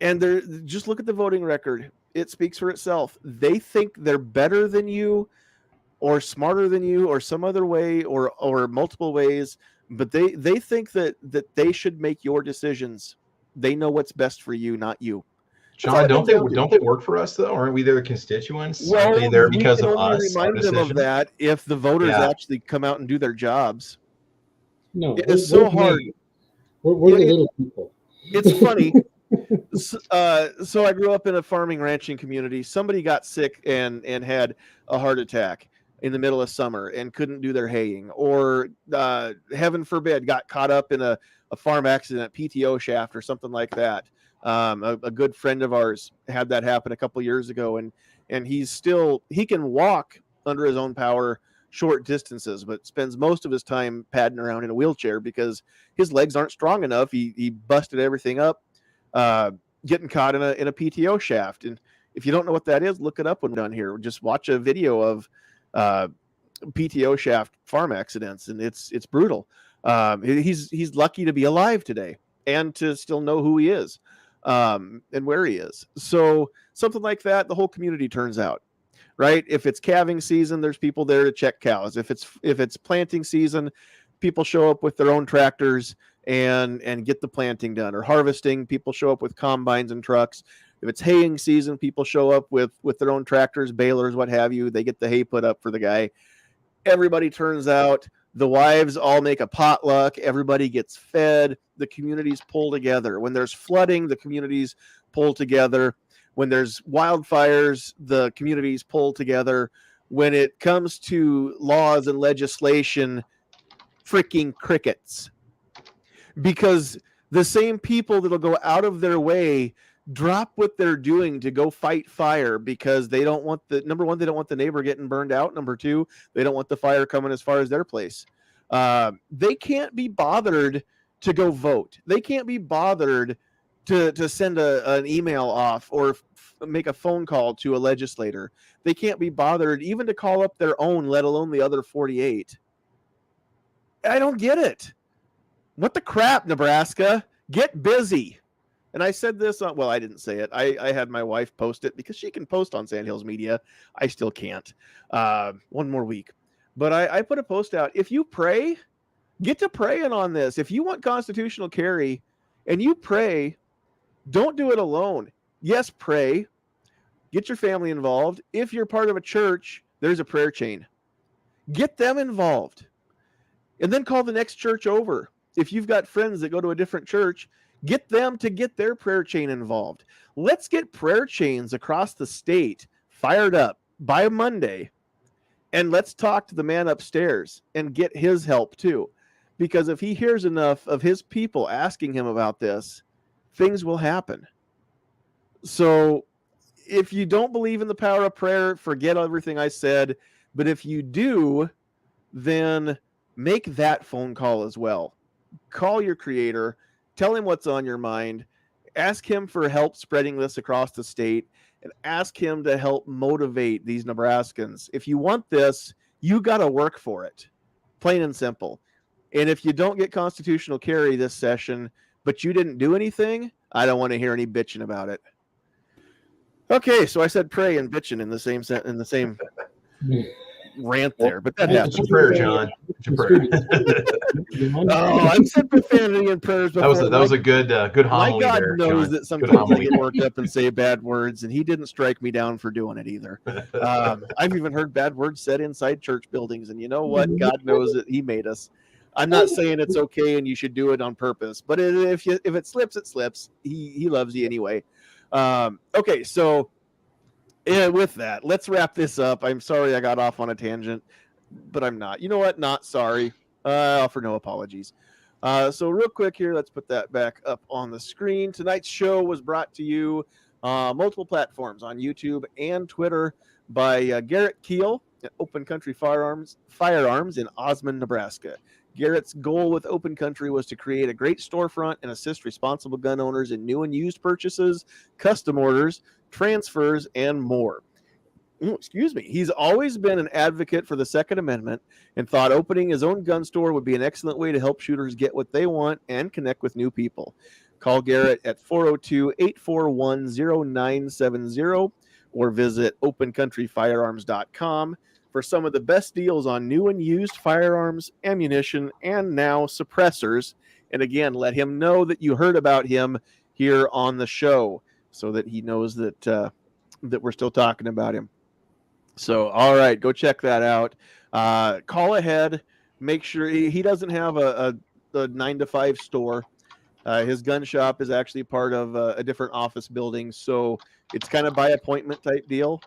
And they're just look at the voting record. It speaks for itself. They think they're better than you or smarter than you or some other way or multiple ways, but they think that they should make your decisions. They know what's best for you, not you. John, don't they work for us though? Aren't we their constituents? Well, aren't they there because we can of only us? remind them of that if the voters actually come out and do their jobs. No, it is so hard. We're the little people. It's funny. So I grew up in a farming ranching community. Somebody got sick and had a heart attack in the middle of summer and couldn't do their haying, or heaven forbid got caught up in a farm accident, PTO shaft or something like that. A good friend of ours had that happen a couple years ago, and he can walk under his own power short distances, but spends most of his time padding around in a wheelchair because his legs aren't strong enough. He busted everything up, getting caught in a PTO shaft. And if you don't know what that is, look it up when we're done here. Just watch a video of PTO shaft farm accidents, and it's brutal. He's lucky to be alive today and to still know who he is and where he is. So something like that, the whole community turns out. Right? If it's calving season, there's people there to check cows. If it's planting season, people show up with their own tractors and get the planting done. Or harvesting, people show up with combines and trucks. If it's haying season, people show up with their own tractors, balers, what have you. They get the hay put up for the guy. Everybody turns out. The wives all make a potluck. Everybody gets fed. The communities pull together. When there's flooding, the communities pull together. When there's wildfires, the communities pull together. When it comes to laws and legislation, freaking crickets. Because the same people that'll go out of their way drop what they're doing to go fight fire because they don't want number one, they don't want the neighbor getting burned out. Number two, they don't want the fire coming as far as their place. They can't be bothered to go vote. They can't be bothered to send an email off or make a phone call to a legislator. They can't be bothered even to call up their own, let alone the other 48. I don't get it. What the crap, Nebraska? Get busy. And I said this on, well, I didn't say it. I had my wife post it because she can post on Sandhills Media. I still can't. One more week. But I put a post out. If you pray, get to praying on this. If you want constitutional carry and you pray, don't do it alone. Yes, pray. Get your family involved. If you're part of a church, there's a prayer chain. Get them involved. And then call the next church over. If you've got friends that go to a different church, get them to get their prayer chain involved. Let's get prayer chains across the state fired up by Monday. And let's talk to the man upstairs and get his help too. Because if he hears enough of his people asking him about this, things will happen. So if you don't believe in the power of prayer, forget everything I said. But if you do, then make that phone call as well. Call your creator, tell him what's on your mind, ask him for help spreading this across the state, and ask him to help motivate these Nebraskans. If you want this, you got to work for it. Plain and simple. And if you don't get constitutional carry this session, but you didn't do anything, I don't want to hear any bitching about it. Okay, so I said pray and bitching in the same rant there, but that happens. It's a prayer, John. It's a prayer. Oh, I've said profanity in prayers before. That was a good homily. My God there, knows John. that sometimes I get worked up and say bad words, and he didn't strike me down for doing it either. I've even heard bad words said inside church buildings, and you know what? God knows that He made us. I'm not saying it's okay and you should do it on purpose, but if it slips, it slips. He loves you anyway. Okay, so. Yeah, with that, let's wrap this up. I'm sorry I got off on a tangent, but I'm not. You know what? Not sorry. I offer no apologies. So real quick here, let's put that back up on the screen. Tonight's show was brought to you multiple platforms on YouTube and Twitter by Garrett Keel at Open Country Firearms in Osmond, Nebraska. Garrett's goal with Open Country was to create a great storefront and assist responsible gun owners in new and used purchases, custom orders, transfers, and more. Excuse me. He's always been an advocate for the Second Amendment and thought opening his own gun store would be an excellent way to help shooters get what they want and connect with new people. Call Garrett at 402-841-0970 or visit opencountryfirearms.com for some of the best deals on new and used firearms, ammunition, and now suppressors. And again, let him know that you heard about him here on the show so that he knows that that we're still talking about him. So, all right, go check that out. Call ahead. Make sure he doesn't have a 9-to-5 store. His gun shop is actually part of a different office building, so it's kind of by appointment type deal.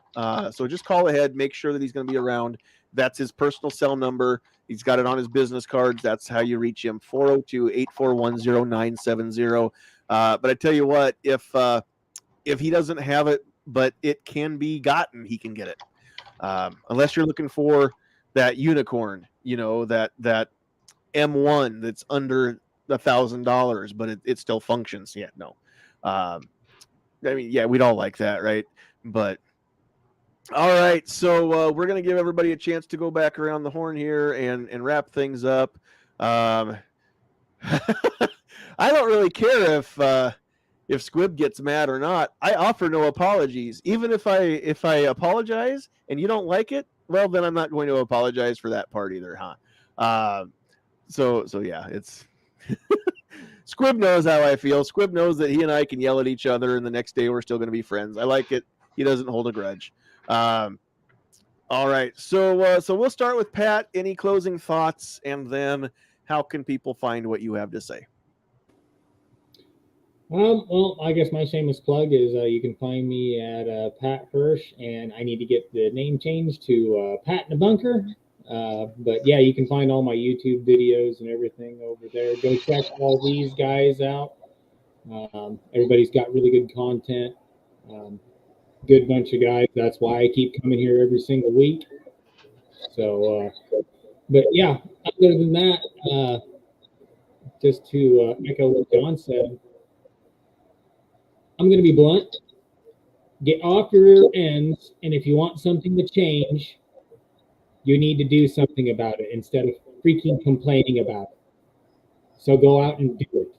So just call ahead. Make sure that he's going to be around. That's his personal cell number. He's got it on his business cards. That's how you reach him, 402-841-0970. But I tell you what, if he doesn't have it, but it can be gotten, he can get it. Unless you're looking for that unicorn, that M1 that's under $1,000, but it still functions. Yeah, no. I mean, yeah, we'd all like that, right? But all right, so we're gonna give everybody a chance to go back around the horn here and wrap things up. I don't really care if Squib gets mad or not. I offer no apologies. Even if I apologize and you don't like it, well, then I'm not going to apologize for that part either, huh? So yeah, it's Squib knows how I feel. Squib knows that he and I can yell at each other, and the next day we're still going to be friends. I like it. He doesn't hold a grudge. All right, so we'll start with Pat. Any closing thoughts, and then how can people find what you have to say? Well, I guess my shameless plug is you can find me at Pat Hirsch, and I need to get the name changed to Pat in the Bunker. But yeah, you can find all my YouTube videos and everything over there. Go check all these guys out. Everybody's got really good content. Good bunch of guys. That's why I keep coming here every single week. So, but yeah, other than that, just to echo what John said, I'm going to be blunt. Get off your rear ends, and if you want something to change, you need to do something about it instead of freaking complaining about it. So go out and do it.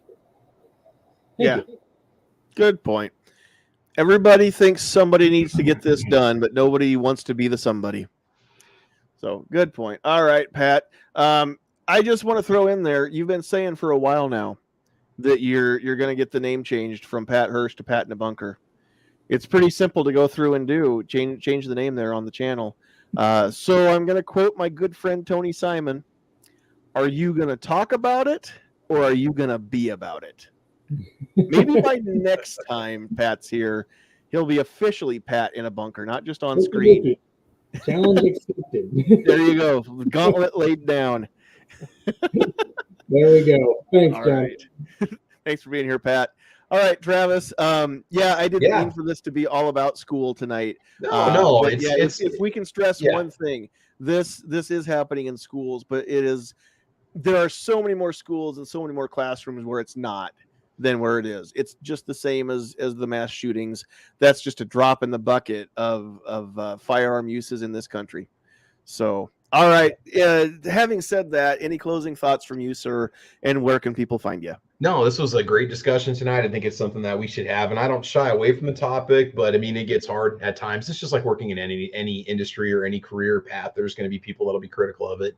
Thank you. Good point. Everybody thinks somebody needs to get this done, but nobody wants to be the somebody. So good point. All right, Pat. I just want to throw in there, you've been saying for a while now that you're going to get the name changed from Pat Hirsch to Pat in the Bunker. It's pretty simple to go through and change the name there on the channel. So I'm going to quote my good friend Tony Simon. Are you going to talk about it, or are you going to be about it? Maybe by next time Pat's here, he'll be officially Pat in a Bunker, not just on screen. Challenge accepted. There you go. Gauntlet laid down. There we go. Thanks, All John. right. Thanks for being here, Pat. All right, Travis. Yeah, I didn't mean for this to be all about school tonight. No. But if we can stress one thing, this is happening in schools, but there are so many more schools and so many more classrooms where it's not than where it is. It's just the same as the mass shootings. That's just a drop in the bucket of firearm uses in this country. So, all right. Having said that, any closing thoughts from you, sir? And where can people find you? No, this was a great discussion tonight. I think it's something that we should have, and I don't shy away from the topic, but I mean, it gets hard at times. It's just like working in any industry or any career path. There's going to be people that'll be critical of it.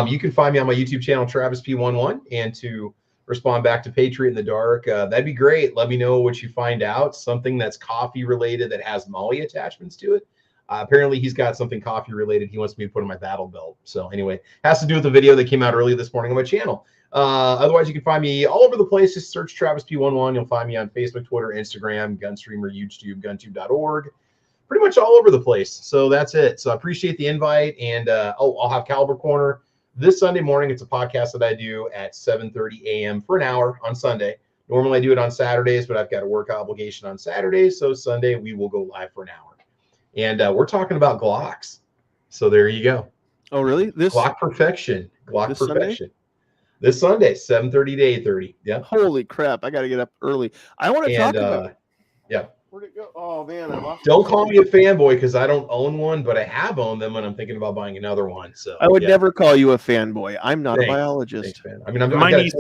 You can find me on my YouTube channel, Travis P11, and to respond back to Patriot in the Dark, that'd be great. Let me know what you find out. Something that's coffee related that has Molly attachments to it. Apparently he's got something coffee related he wants me to put on my battle belt. So anyway, has to do with the video that came out early this morning on my channel. Otherwise, you can find me all over the place. Just search Travis P11. You'll find me on Facebook, Twitter, Instagram, Gunstreamer, YouTube, guntube.org. Pretty much all over the place. So that's it. So I appreciate the invite. And I'll have Caliber Corner This Sunday morning, it's a podcast that I do at 7:30 a.m. for an hour on Sunday. Normally I do it on Saturdays, but I've got a work obligation on Saturdays. So Sunday we will go live for an hour. And we're talking about Glocks. So there you go. Oh, really? Glock perfection. Glock this perfection. This Sunday, 7:30 to 8:30. Yeah. Holy crap. I got to get up early. I want to talk about yeah. Where'd it go? Oh, man. I lost Don't call me a fanboy because I don't own one, but I have owned them and I'm thinking about buying another one. So I would never call you a fanboy. I'm not Thanks. a biologist. Thanks, man. I mean, I've got a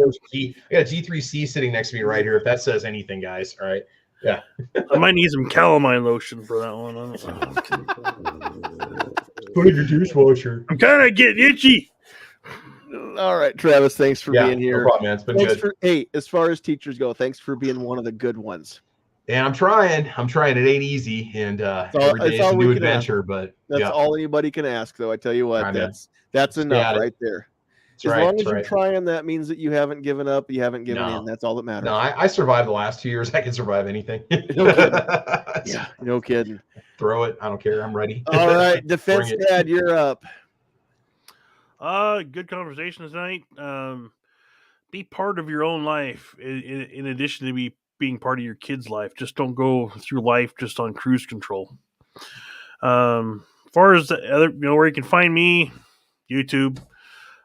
G3C sitting next to me right here. If that says anything, guys. All right. Yeah. I might need some calamine lotion for that one. Put in your dishwasher. I'm kind of getting itchy. All right, Travis, thanks for being here. No problem, man. It's been good. Hey, as far as teachers go, thanks for being one of the good ones. And I'm trying. It ain't easy. And every day is a new adventure. But that's all anybody can ask, though. I tell you what, that's enough right there. As long as you're trying, that means that you haven't given up. You haven't given in. That's all that matters. No, I survived the last 2 years. I can survive anything. No kidding. Yeah, no kidding. Throw it. I don't care. I'm ready. All right, Defense Dad, you're up. Good conversation tonight. Be part of your own life in addition to being part of your kid's life. Just don't go through life just on cruise control. As far as the other, where you can find me, YouTube.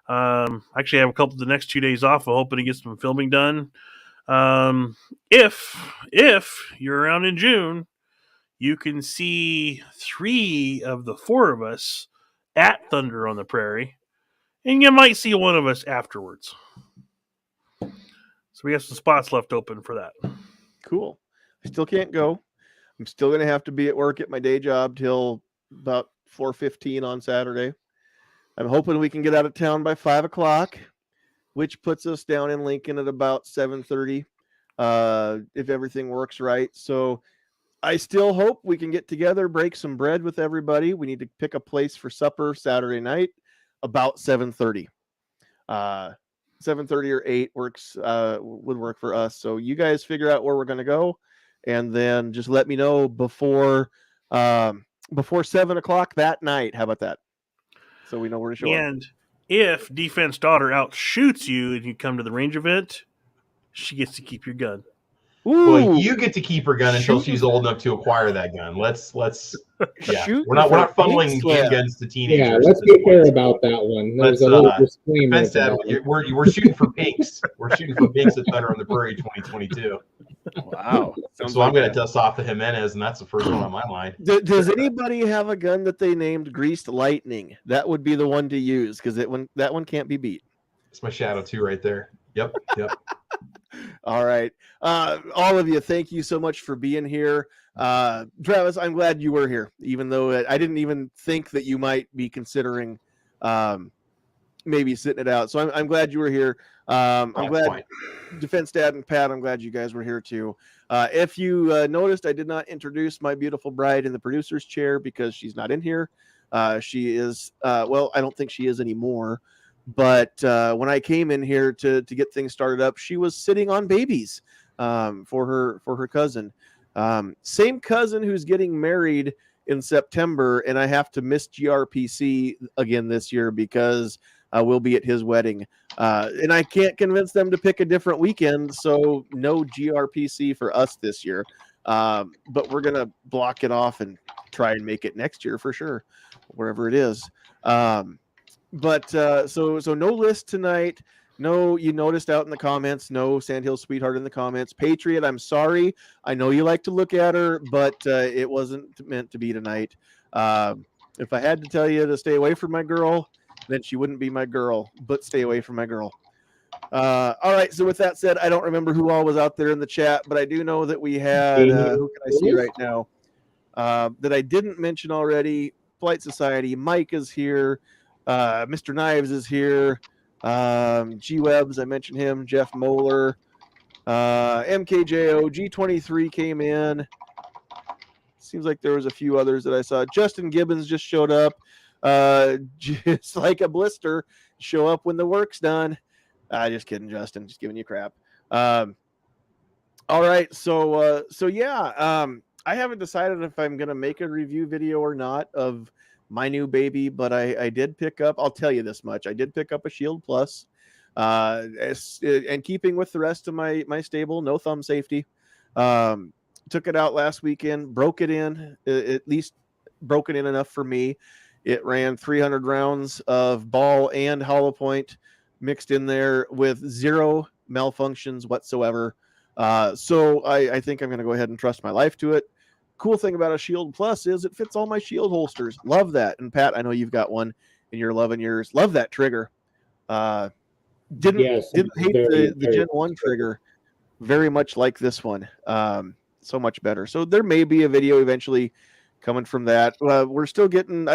Actually, I have a couple of the next 2 days off. I'm hoping to get some filming done. If you're around in June, you can see 3 of the 4 of us at Thunder on the Prairie, and you might see one of us afterwards. So we have some spots left open for that. Cool. I still can't go. I'm still going to have to be at work at my day job till about 4:15 on Saturday. I'm hoping we can get out of town by 5 o'clock, which puts us down in Lincoln at about 7:30, if everything works right. So I still hope we can get together, break some bread with everybody. We need to pick a place for supper Saturday night about 7:30. 7:30 or 8 would work for us. So you guys figure out where we're going to go, and then just let me know before 7 o'clock that night. How about that? So we know where to show up. And if Defense Daughter outshoots you and you come to the range event, she gets to keep your gun. Ooh. Well, you get to keep her gun until she's old enough to acquire that gun. Let's yeah. We're not funneling handguns to teenagers. Yeah, let's be fair about that one. There's a little disclaimer. We're shooting for pinks. We're shooting for pinks at Thunder on the Prairie 2022. Wow. So I'm going to dust off the Jimenez, and that's the first one on my mind. Does anybody have a gun that they named Greased Lightning? That would be the one to use because that one can't be beat. It's my Shadow 2 right there. Yep. All right. All of you, thank you so much for being here. Travis, I'm glad you were here, even though I didn't even think that you might be considering maybe sitting it out. So I'm glad you were here. I'm glad Defense Dad and Pat, I'm glad you guys were here too. If you noticed, I did not introduce my beautiful bride in the producer's chair because she's not in here. She is, I don't think she is anymore. But when I came in here to get things started up, she was sitting on babies for her cousin. Same cousin who's getting married in September, and I have to miss GRPC again this year because we'll be at his wedding. And I can't convince them to pick a different weekend, so no GRPC for us this year. But we're going to block it off and try and make it next year for sure, wherever it is. But so no list tonight. No, you noticed out in the comments, no Sandhill Sweetheart in the comments. Patriot, I'm sorry. I know you like to look at her, but it wasn't meant to be tonight. If I had to tell you to stay away from my girl, then she wouldn't be my girl, but stay away from my girl. All right, so with that said, I don't remember who all was out there in the chat, but I do know that we had, who can I see right now, that I didn't mention already. Flight Society, Mike is here. Mr. Knives is here. G-Webs, I mentioned him. Jeff Moeller. MKJO. G23 came in. Seems like there was a few others that I saw. Justin Gibbons just showed up. Just like a blister. Show up when the work's done. Just kidding, Justin. Just giving you crap. All right. So yeah. I haven't decided if I'm going to make a review video or not of my new baby, but I did pick up, I'll tell you this much, I did pick up a Shield Plus, and keeping with the rest of my stable, no thumb safety. Took it out last weekend, broke it in, at least broken in enough for me. It ran 300 rounds of ball and hollow point mixed in there with zero malfunctions whatsoever. So I think I'm going to go ahead and trust my life to it. Cool thing about a Shield Plus is it fits all my Shield holsters. Love that. And Pat, I know you've got one and you're loving yours. Love that trigger. Didn't Yes, hate very, the very Gen 1 trigger. Very much like this one. So much better. So there may be a video eventually coming from that. We're still getting,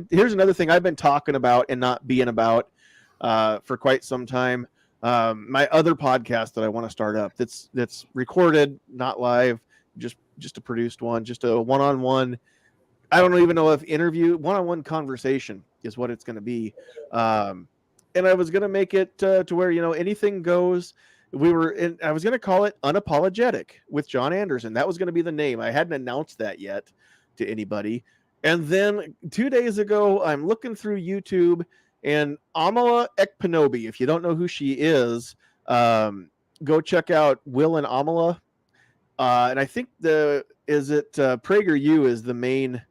here's another thing I've been talking about and not being about for quite some time. My other podcast that I want to start up that's recorded, not live, just a produced one, just a one-on-one. I don't even know if interview, one-on-one conversation is what it's going to be. And I was going to make it to where, anything goes. I was going to call it Unapologetic with John Anderson. That was going to be the name. I hadn't announced that yet to anybody. And then 2 days ago, I'm looking through YouTube, and Amala Ekpanobi, if you don't know who she is, go check out Will and Amala. And I think PragerU is the main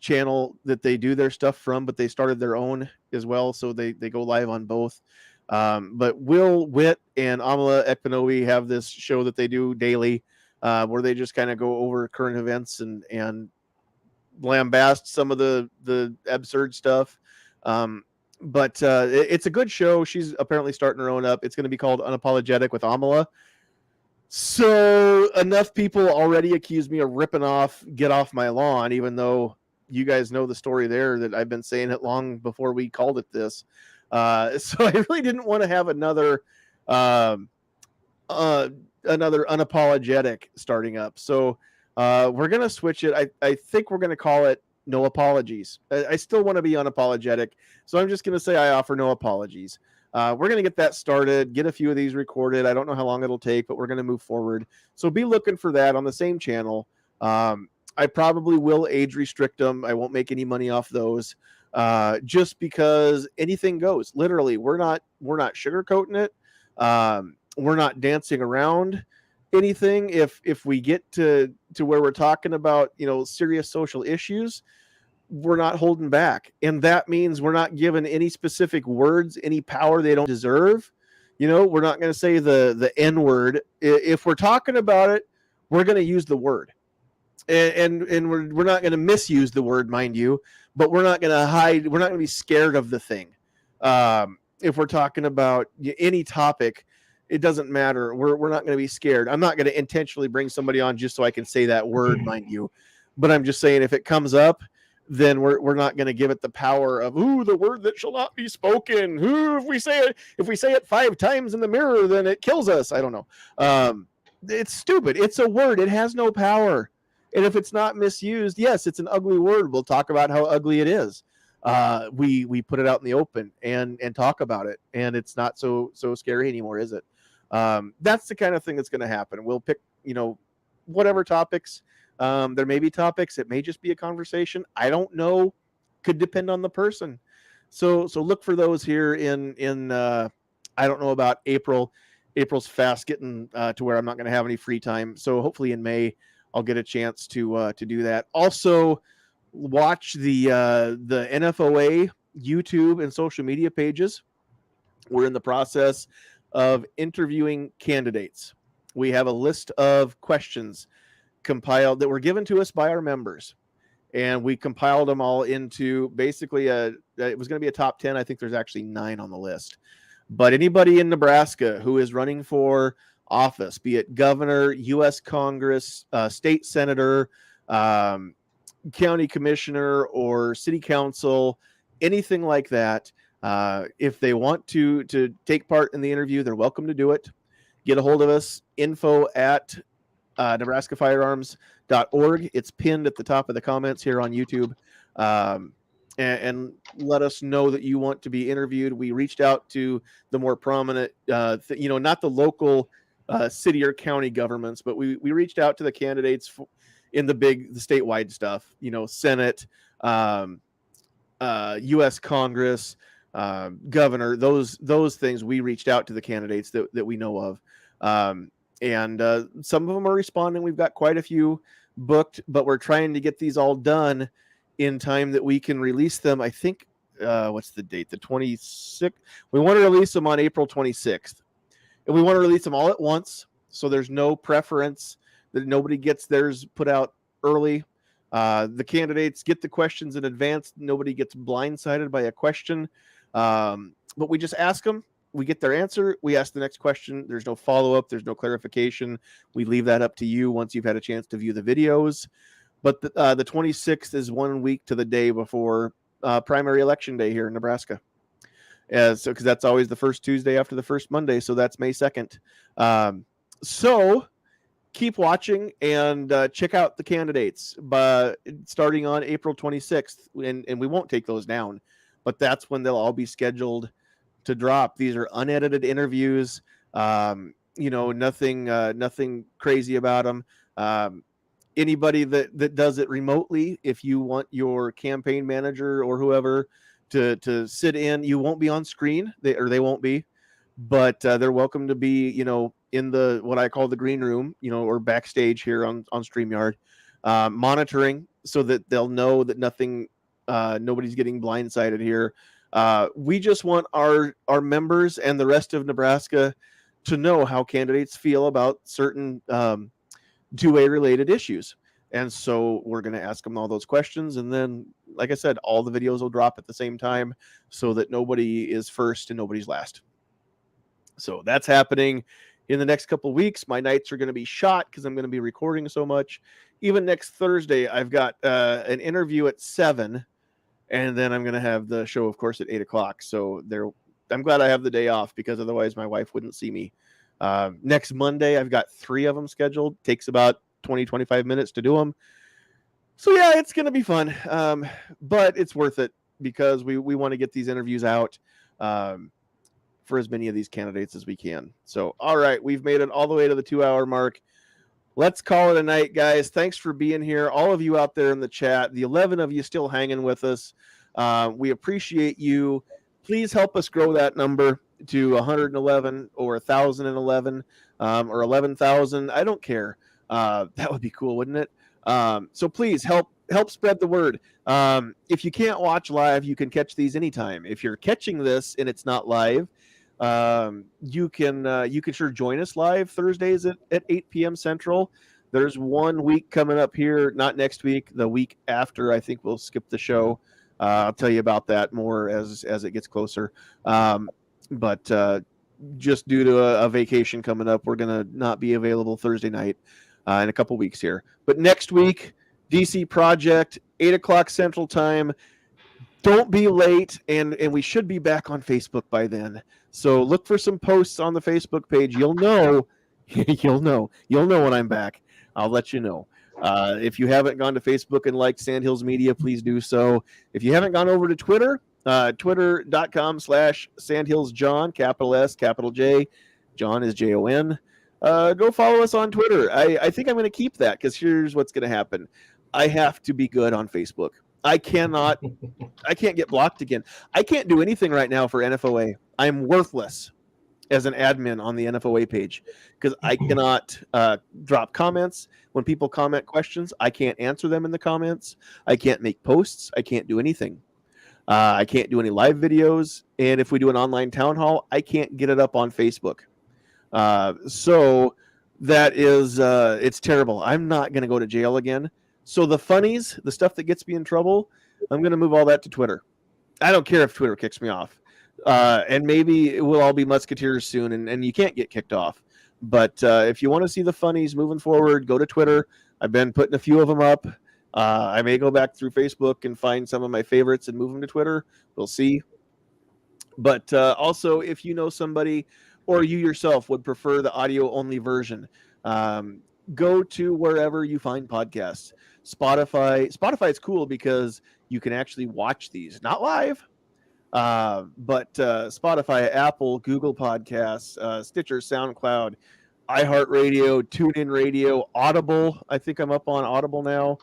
channel that they do their stuff from, but they started their own as well, so they go live on both. But Will Witt and Amala Ekpanobi have this show that they do daily, where they just kind of go over current events and lambast some of the absurd stuff. But it's a good show. She's apparently starting her own up. It's going to be called Unapologetic with Amala. So enough people already accuse me of ripping off Get Off My Lawn, even though you guys know the story there that I've been saying it long before we called it this. So I really didn't want to have another Unapologetic starting up. So we're going to switch it. I think we're going to call it No Apologies. I still want to be unapologetic. So I'm just going to say I offer no apologies. We're going to get that started, get a few of these recorded. I don't know how long it'll take, but we're going to move forward. So be looking for that on the same channel. I probably will age restrict them. I won't make any money off those, just because anything goes. Literally, we're not sugarcoating it. We're not dancing around anything. If we get to where we're talking about, serious social issues, we're not holding back. And that means we're not giving any specific words any power they don't deserve. We're not going to say the N word. If we're talking about it, we're going to use the word. And we're not going to misuse the word, mind you, but we're not going to hide. We're not going to be scared of the thing. If we're talking about any topic, it doesn't matter. We're not going to be scared. I'm not going to intentionally bring somebody on just so I can say that word, mind you. But I'm just saying, if it comes up, then we're not going to give it the power of the word that shall not be spoken. If we say it 5 times in the mirror, then it kills us. I don't know. It's stupid. It's a word. It has no power. And if it's not misused, yes, it's an ugly word. We'll talk about how ugly it is. We put it out in the open and talk about it, and it's not so scary anymore, is it? That's the kind of thing that's going to happen. We'll pick, whatever topics. There may be topics. It may just be a conversation. I don't know. Could depend on the person. So look for those here in I don't know about April. April's fast getting to where I'm not going to have any free time. So hopefully in May I'll get a chance to do that. Also, watch the NFOA YouTube and social media pages. We're in the process of interviewing candidates. We have a list of questions compiled that were given to us by our members, and we compiled them all into basically it was going to be a top 10. I think there's actually 9 on the list. But anybody in Nebraska who is running for office, be it governor, U.S. Congress, state senator, county commissioner, or city council, anything like that, if they want to take part in the interview, they're welcome to do it. Get a hold of us, info@ nebraskafirearms.org. It's pinned at the top of the comments here on YouTube. And let us know that you want to be interviewed. We reached out to the more prominent, not the local city or county governments, but we reached out to the candidates in the statewide stuff, Senate, U.S. Congress, governor, those things. We reached out to the candidates that we know of, and some of them are responding. We've got quite a few booked, but we're trying to get these all done in time that we can release them. I think what's the date? The 26th. We want to release them on April 26th, and we want to release them all at once, so there's no preference that nobody gets theirs put out early. The candidates get the questions in advance. Nobody gets blindsided by a question. But we just ask them. We get their answer. We ask the next question. There's no follow-up. There's no clarification. We leave that up to you once you've had a chance to view the videos. But the 26th is 1 week to the day before primary election day here in Nebraska. So because that's always the first Tuesday after the first Monday. So that's May 2nd. So keep watching and check out the candidates starting on April 26th. And we won't take those down, but that's when they'll all be scheduled to drop. These are unedited interviews. Nothing crazy about them. Anybody that does it remotely, if you want your campaign manager or whoever to sit in, you won't be on screen. They won't be, but they're welcome to be, in the what I call the green room, or backstage here on StreamYard, monitoring so that they'll know that nobody's getting blindsided here. We just want our members and the rest of Nebraska to know how candidates feel about certain 2A related issues. And so we're going to ask them all those questions. And then, like I said, all the videos will drop at the same time so that nobody is first and nobody's last. So that's happening in the next couple of weeks. My nights are going to be shot because I'm going to be recording so much. Even next Thursday, I've got an interview at 7, and then I'm going to have the show, of course, at 8 o'clock. So I'm glad I have the day off because otherwise my wife wouldn't see me. Next Monday, I've got 3 of them scheduled. Takes about 20-25 minutes to do them. So yeah, it's going to be fun. But it's worth it because we want to get these interviews out for as many of these candidates as we can. So, all right, we've made it all the way to the 2-hour mark. Let's call it a night, guys. Thanks for being here. All of you out there in the chat, the 11 of you still hanging with us. We appreciate you. Please help us grow that number to 111 or 1,011 or 11,000. I don't care. That would be cool, wouldn't it? So please help spread the word. If you can't watch live, you can catch these anytime. If you're catching this and it's not live, you can sure join us live Thursdays at 8 p.m. Central. There's 1 week coming up here, not next week, the week after. I think we'll skip the show. I'll tell you about that more as it gets closer. But just due to a vacation coming up, we're going to not be available Thursday night in a couple weeks here. But next week, DC Project, 8 o'clock Central Time. Don't be late, and we should be back on Facebook by then. So look for some posts on the Facebook page. You'll know when I'm back. I'll let you know. If you haven't gone to Facebook and liked Sandhills Media, please do so. If you haven't gone over to Twitter, twitter.com/SandhillsJohn, capital S, capital J. John is Jon. Go follow us on Twitter. I think I'm going to keep that because here's what's going to happen. I have to be good on Facebook. I can't get blocked again. I can't do anything right now for NFOA. I'm worthless as an admin on the NFOA page because I cannot drop comments. When people comment questions, I can't answer them in the comments. I can't make posts. I can't do anything. I can't do any live videos. And if we do an online town hall, I can't get it up on Facebook. So that is, it's terrible. I'm not going to go to jail again. So the funnies, the stuff that gets me in trouble, I'm going to move all that to Twitter. I don't care if Twitter kicks me off. And maybe we'll all be musketeers soon and you can't get kicked off. But if you want to see the funnies moving forward, go to Twitter. I've been putting a few of them up. I may go back through Facebook and find some of my favorites and move them to Twitter. We'll see. But also, if you know somebody or you yourself would prefer the audio-only version, go to wherever you find podcasts. Spotify is cool because you can actually watch these, not live, but Spotify, Apple, Google Podcasts, Stitcher, SoundCloud, iHeartRadio, TuneIn Radio, Audible. I think I'm up on Audible now.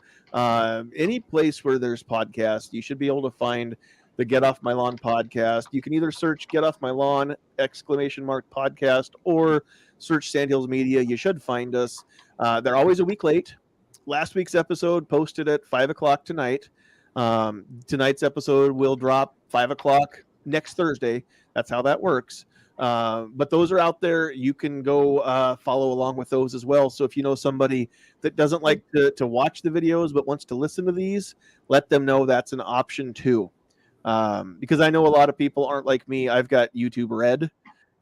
Any place where there's podcasts, you should be able to find the Get Off My Lawn podcast. You can either search Get Off My Lawn !podcast or search Sandhills Media. You should find us. They're always a week late. Last week's episode posted at 5 o'clock tonight. Tonight's episode will drop 5 o'clock next Thursday. That's how that works. But those are out there. You can go follow along with those as well. So if you know somebody that doesn't like to watch the videos but wants to listen to these, let them know that's an option too. Because I know a lot of people aren't like me. I've got YouTube Red,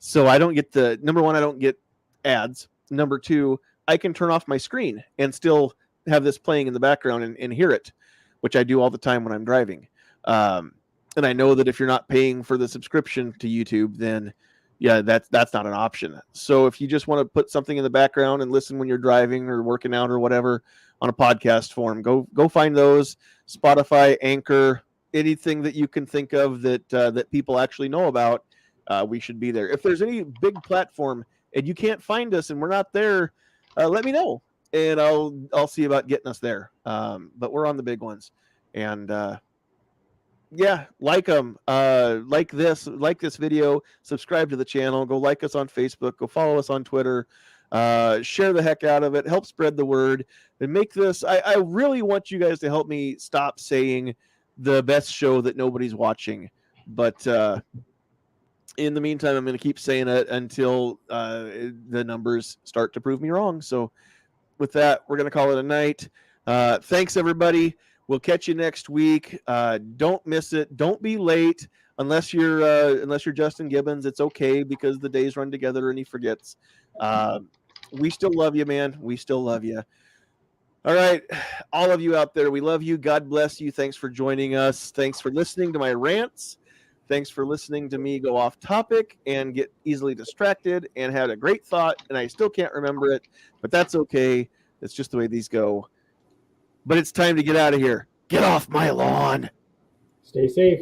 so I don't get number one, I don't get ads. Number two, I can turn off my screen and still have this playing in the background and hear it, which I do all the time when I'm driving. And I know that if you're not paying for the subscription to YouTube, then yeah, that's not an option. So if you just want to put something in the background and listen when you're driving or working out or whatever on a podcast form, go find those. Spotify, Anchor, anything that you can think of that people actually know about, we should be there. If there's any big platform and you can't find us and we're not there, let me know and I'll see about getting us there. But we're on the big ones, and yeah, like them, like this video, subscribe to the channel, go like us on Facebook, go follow us on Twitter, share the heck out of it, help spread the word, and make this. I really want you guys to help me stop saying the best show that nobody's watching, but in the meantime, I'm going to keep saying it until the numbers start to prove me wrong. So with that, we're going to call it a night. Thanks, everybody. We'll catch you next week. Don't miss it. Don't be late unless you're Justin Gibbons. It's okay because the days run together and he forgets. We still love you, man. We still love you. All right, all of you out there, we love you. God bless you. Thanks for joining us. Thanks for listening to my rants. Thanks for listening to me go off topic and get easily distracted and had a great thought, and I still can't remember it, but that's okay. That's just the way these go. But it's time to get out of here. Get off my lawn. Stay safe.